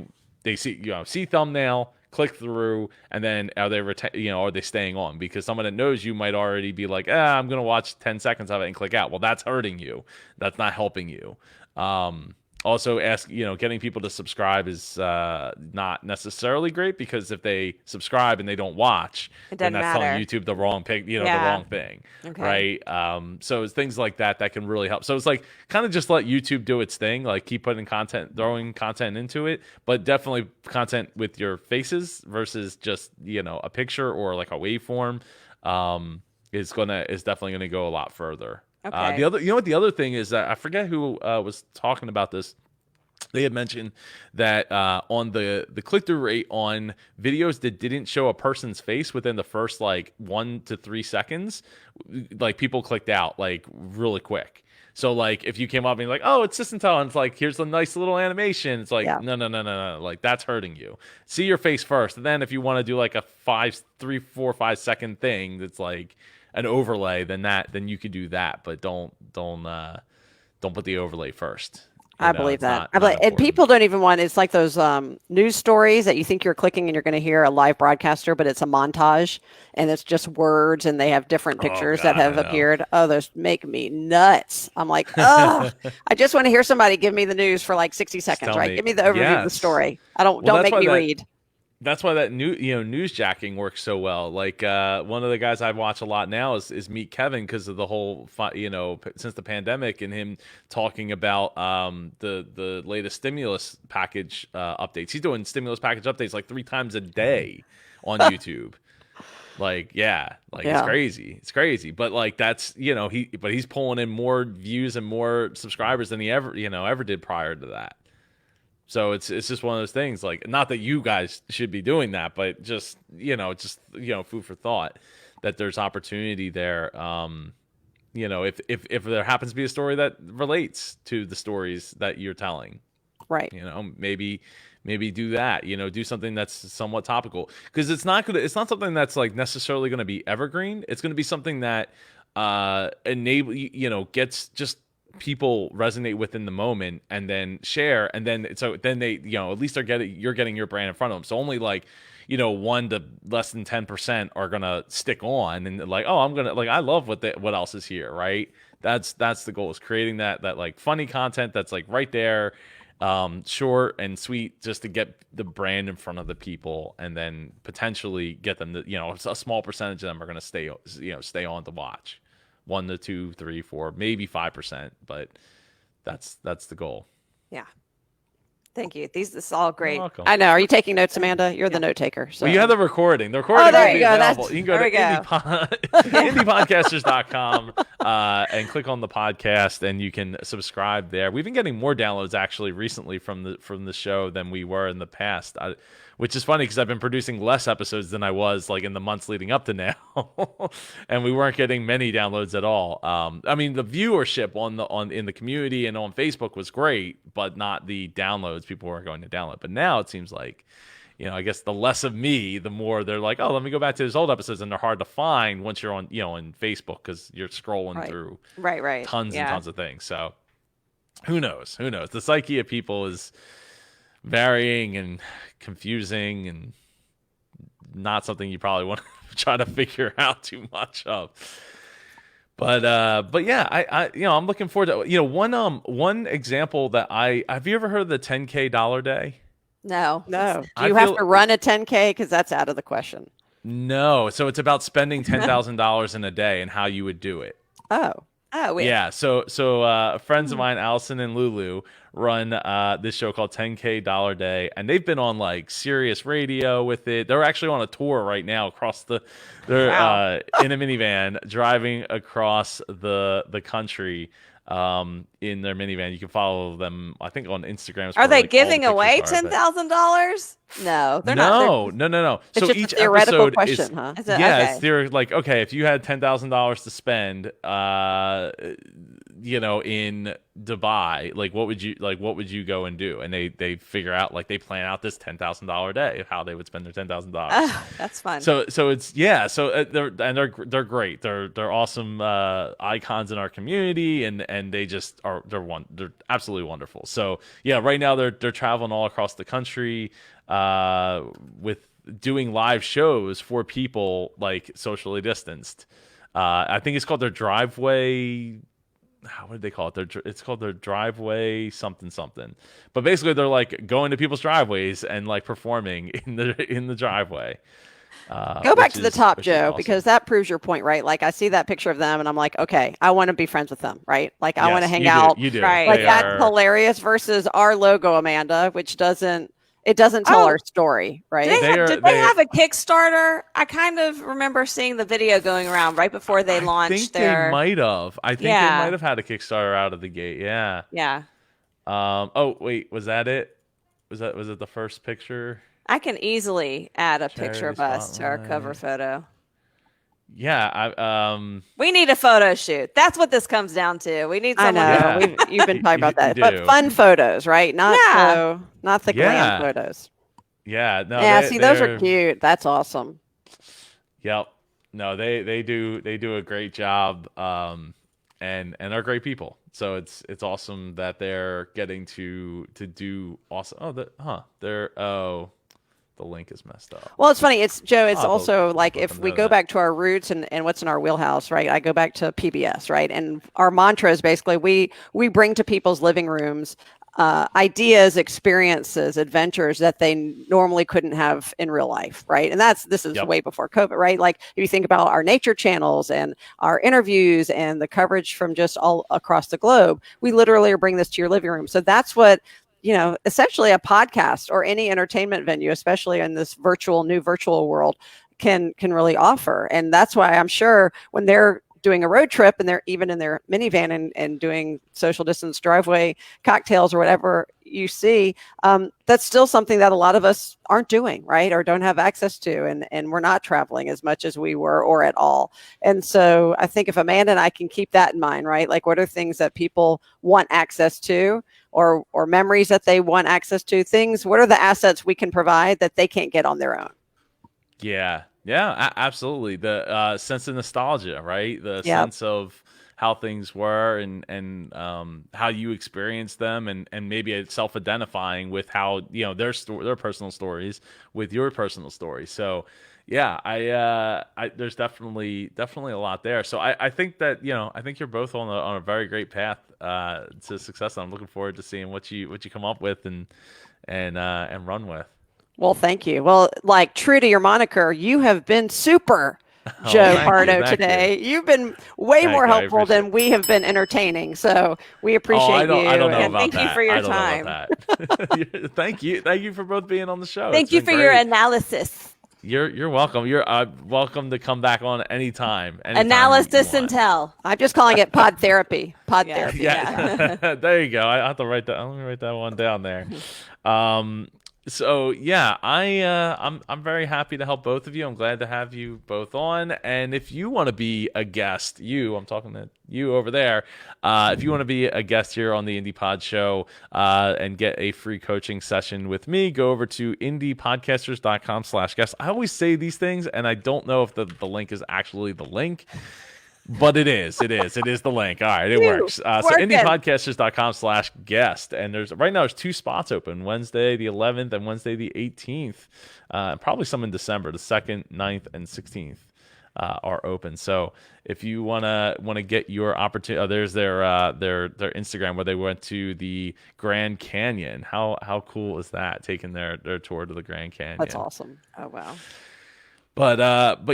see thumbnail, click through, and then are they staying on? Because someone that knows you might already be like, I'm going to watch 10 seconds of it and click out. Well, that's hurting you. That's not helping you. Also, getting people to subscribe is not necessarily great, because if they subscribe and they don't watch, then that's telling YouTube the wrong the wrong thing, right? So it's things like that can really help. So it's like, kind of just let YouTube do its thing, like keep putting throwing content into it, but definitely content with your faces versus just a picture or like a waveform is definitely gonna go a lot further. Okay. The other thing is that I forget who was talking about this. they had mentioned that on the click-through rate on videos that didn't show a person's face within the first like 1 to 3 seconds, like people clicked out like really quick. So like if you came up and you're like, oh, it's Sistentel, and it's like, here's a nice little animation. It's like, no. Like that's hurting you. See your face first. And then if you want to do like a 3, 4, 5 second thing that's like an overlay, then you could do that. But don't put the overlay first. I believe that. And people don't even want, it's like those news stories that you think you're clicking and you're going to hear a live broadcaster, but it's a montage and it's just words and they have different pictures that have appeared. Oh, those make me nuts. I'm like, oh, I just want to hear somebody give me the news for like 60 seconds, right? Give me the overview of the story. Don't make me read. That's why that newsjacking works so well. Like one of the guys I watch a lot now is Meet Kevin because of the whole since the pandemic and him talking about the latest stimulus package updates. He's doing stimulus package updates like 3 times a day on YouTube. It's crazy. It's crazy. But like that's he's pulling in more views and more subscribers than he ever did prior to that. So it's just one of those things, like, not that you guys should be doing that, but just food for thought that there's opportunity there. If there happens to be a story that relates to the stories that you're telling, right? Maybe do that. Do something that's somewhat topical, because it's not something that's like necessarily going to be evergreen. It's going to be something that gets just people resonate within the moment and then share, and then they at least you're getting your brand in front of them. So only 1 to less than 10% are gonna stick on and like, oh, I'm gonna I love what else is here, right? That's the goal, is creating that like funny content that's like right there, short and sweet, just to get the brand in front of the people, and then potentially get them to a small percentage of them are gonna stay on to watch. 1 to 2, 3, 4, maybe 5%, but that's the goal. Yeah. Thank you. This is all great. I know. Are you taking notes, Amanda? You're the note taker. So. Well, you have the recording. The recording will be available. You can go to indiepodcasters.com and click on the podcast, and you can subscribe there. We've been getting more downloads actually recently from the show than we were in the past. Which is funny because I've been producing less episodes than I was like in the months leading up to now, and we weren't getting many downloads at all. I mean, the viewership in the community and on Facebook was great, but not the downloads. People weren't going to download. But now it seems like, I guess the less of me, the more they're like, oh, let me go back to those old episodes, and they're hard to find once you're on on Facebook because you're scrolling through tons and tons of things. So who knows? The psyche of people is varying and confusing, and not something you probably want to try to figure out too much of. But yeah, I'm looking forward to one example that have you ever heard of the $10K day? No. Do you have to run a 10K? Because that's out of the question. No. So it's about spending $10,000 in a day and how you would do it. Oh, yeah. So friends of mine, Allison and Lulu, run this show called 10K Day, and they've been on like Sirius Radio with it. They're actually on a tour right now across they're in a minivan driving across the country in their minivan. You can follow them, I think, on Instagram. Are they giving away $10,000? No, they're not. No. It's so just each a theoretical episode question, huh? It's they're like, okay, if you had $10,000 to spend, in Dubai, like what would you go and do? And they figure out, like, they plan out this $10,000 day of how they would spend their $10,000. Oh, that's fun. So it's they're great. They're awesome icons in our community, and they just they're absolutely wonderful. So yeah, right now they're traveling all across the country with doing live shows for people, like socially distanced. I think it's called their driveway. What did they call it? It's called their driveway something. But basically, they're like going to people's driveways and like performing in the driveway. Go back to the top, Joe, awesome. Because that proves your point, right? Like, I see that picture of them and I'm like, okay, I want to be friends with them, right? Like, I want to hang out. You do. Right. Like, that's hilarious versus our logo, Amanda, which doesn't tell our story, right? Did they have a Kickstarter? I kind of remember seeing the video going around right before they launched they might have. I think they might have had a Kickstarter out of the gate. Yeah. Yeah. Oh wait, was that it? Was it the first picture? I can easily add a picture Charity of us to our cover spotlight. photo. Yeah, We need a photo shoot. That's what this comes down to. We need I someone know. Yeah. You've been talking about You that. But do. fun photos, right? Yeah. Not the glam Yeah. photos. Yeah, no, Yeah, they see, those are they're cute. That's awesome. yep. No, they do a great job, and are great people. So it's awesome that they're getting to do awesome. Oh, the link is messed up. Well, it's funny. It's Joe. It's Oh, also like let if them we know go that. back to our roots and what's in our wheelhouse, right? I go back to PBS, right? And our mantra is basically we bring to people's living rooms ideas, experiences, adventures that they normally couldn't have in real life, right? And this is Yep. way before COVID, right? Like if you think about our nature channels and our interviews and the coverage from just all across the globe, we literally are bringing this to your living room. So that's what essentially a podcast or any entertainment venue, especially in this new virtual world, can really offer. And that's why I'm sure when they're doing a road trip and they're even in their minivan and doing social distance driveway cocktails or whatever you see, that's still something that a lot of us aren't doing, right? Or don't have access to. And we're not traveling as much as we were or at all. And so I think if Amanda and I can keep that in mind, right? Like what are things that people want access to or memories that they want access to, what are the assets we can provide that they can't get on their own? Yeah, yeah, absolutely. The sense of nostalgia, right? The Yeah. sense of how things were and how you experienced them, and maybe it's self-identifying with how their personal stories with your personal story. So, yeah, I there's definitely a lot there. So I think that I think you're both on a very great path to success. I'm looking forward to seeing what you come up with and run with. Well, thank you. Well, like true to your moniker, you have been super, Oh, Joe thank you, Pardo, thank you. today. You've been way Thank more you, I helpful appreciate than we have been entertaining. So we appreciate I don't you. know And about thank you that. for your I don't time. know about that. Thank you for both being on the show. Thank It's you been for your great. analysis. You're welcome. You're welcome to come back on anytime. Analysis you and want. tell. I'm just calling it pod therapy. Pod Yeah. therapy. Yeah, there you go. I have to write that. Let me write that one down there. So yeah, I'm very happy to help both of you. I'm glad to have you both on. And if you want to be a guest, I'm talking to you over there. If you want to be a guest here on the Indie Pod Show and get a free coaching session with me, go over to indiepodcasters.com/guest. I always say these things, and I don't know if the link is actually the link. But it is the link. All right, it works. So working. indiepodcasters.com/guest. And right now there's 2 spots open, Wednesday the 11th and Wednesday the 18th. Probably some in December, the 2nd, 9th, and 16th are open. So if you wanna get your opportunity, there's their Instagram where they went to the Grand Canyon. How cool is that? Taking their tour to the Grand Canyon. That's awesome. Oh, wow. But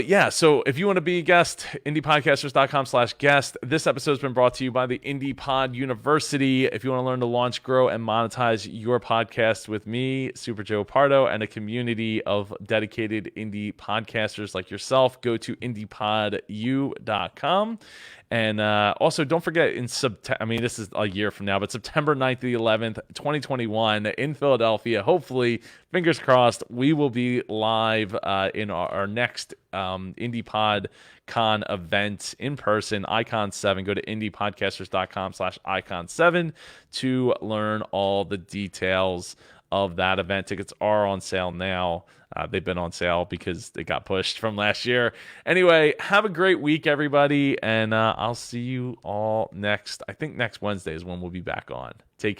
yeah, so if you want to be a guest, indiepodcasters.com/guest. This episode's been brought to you by the Indie Pod University. If you want to learn to launch, grow, and monetize your podcast with me, Super Joe Pardo, and a community of dedicated indie podcasters like yourself, go to indiepodu.com. And also, don't forget, this is a year from now, but September 9th to the 11th, 2021, in Philadelphia, hopefully, fingers crossed, we will be live in our next IndiePod Con event in person, Icon 7. Go to indiepodcasters.com/icon7 to learn all the details of that event. Tickets are on sale now. They've been on sale because they got pushed from last year. Anyway, have a great week, everybody, and I'll see you all next Wednesday is when we'll be back on. Take care.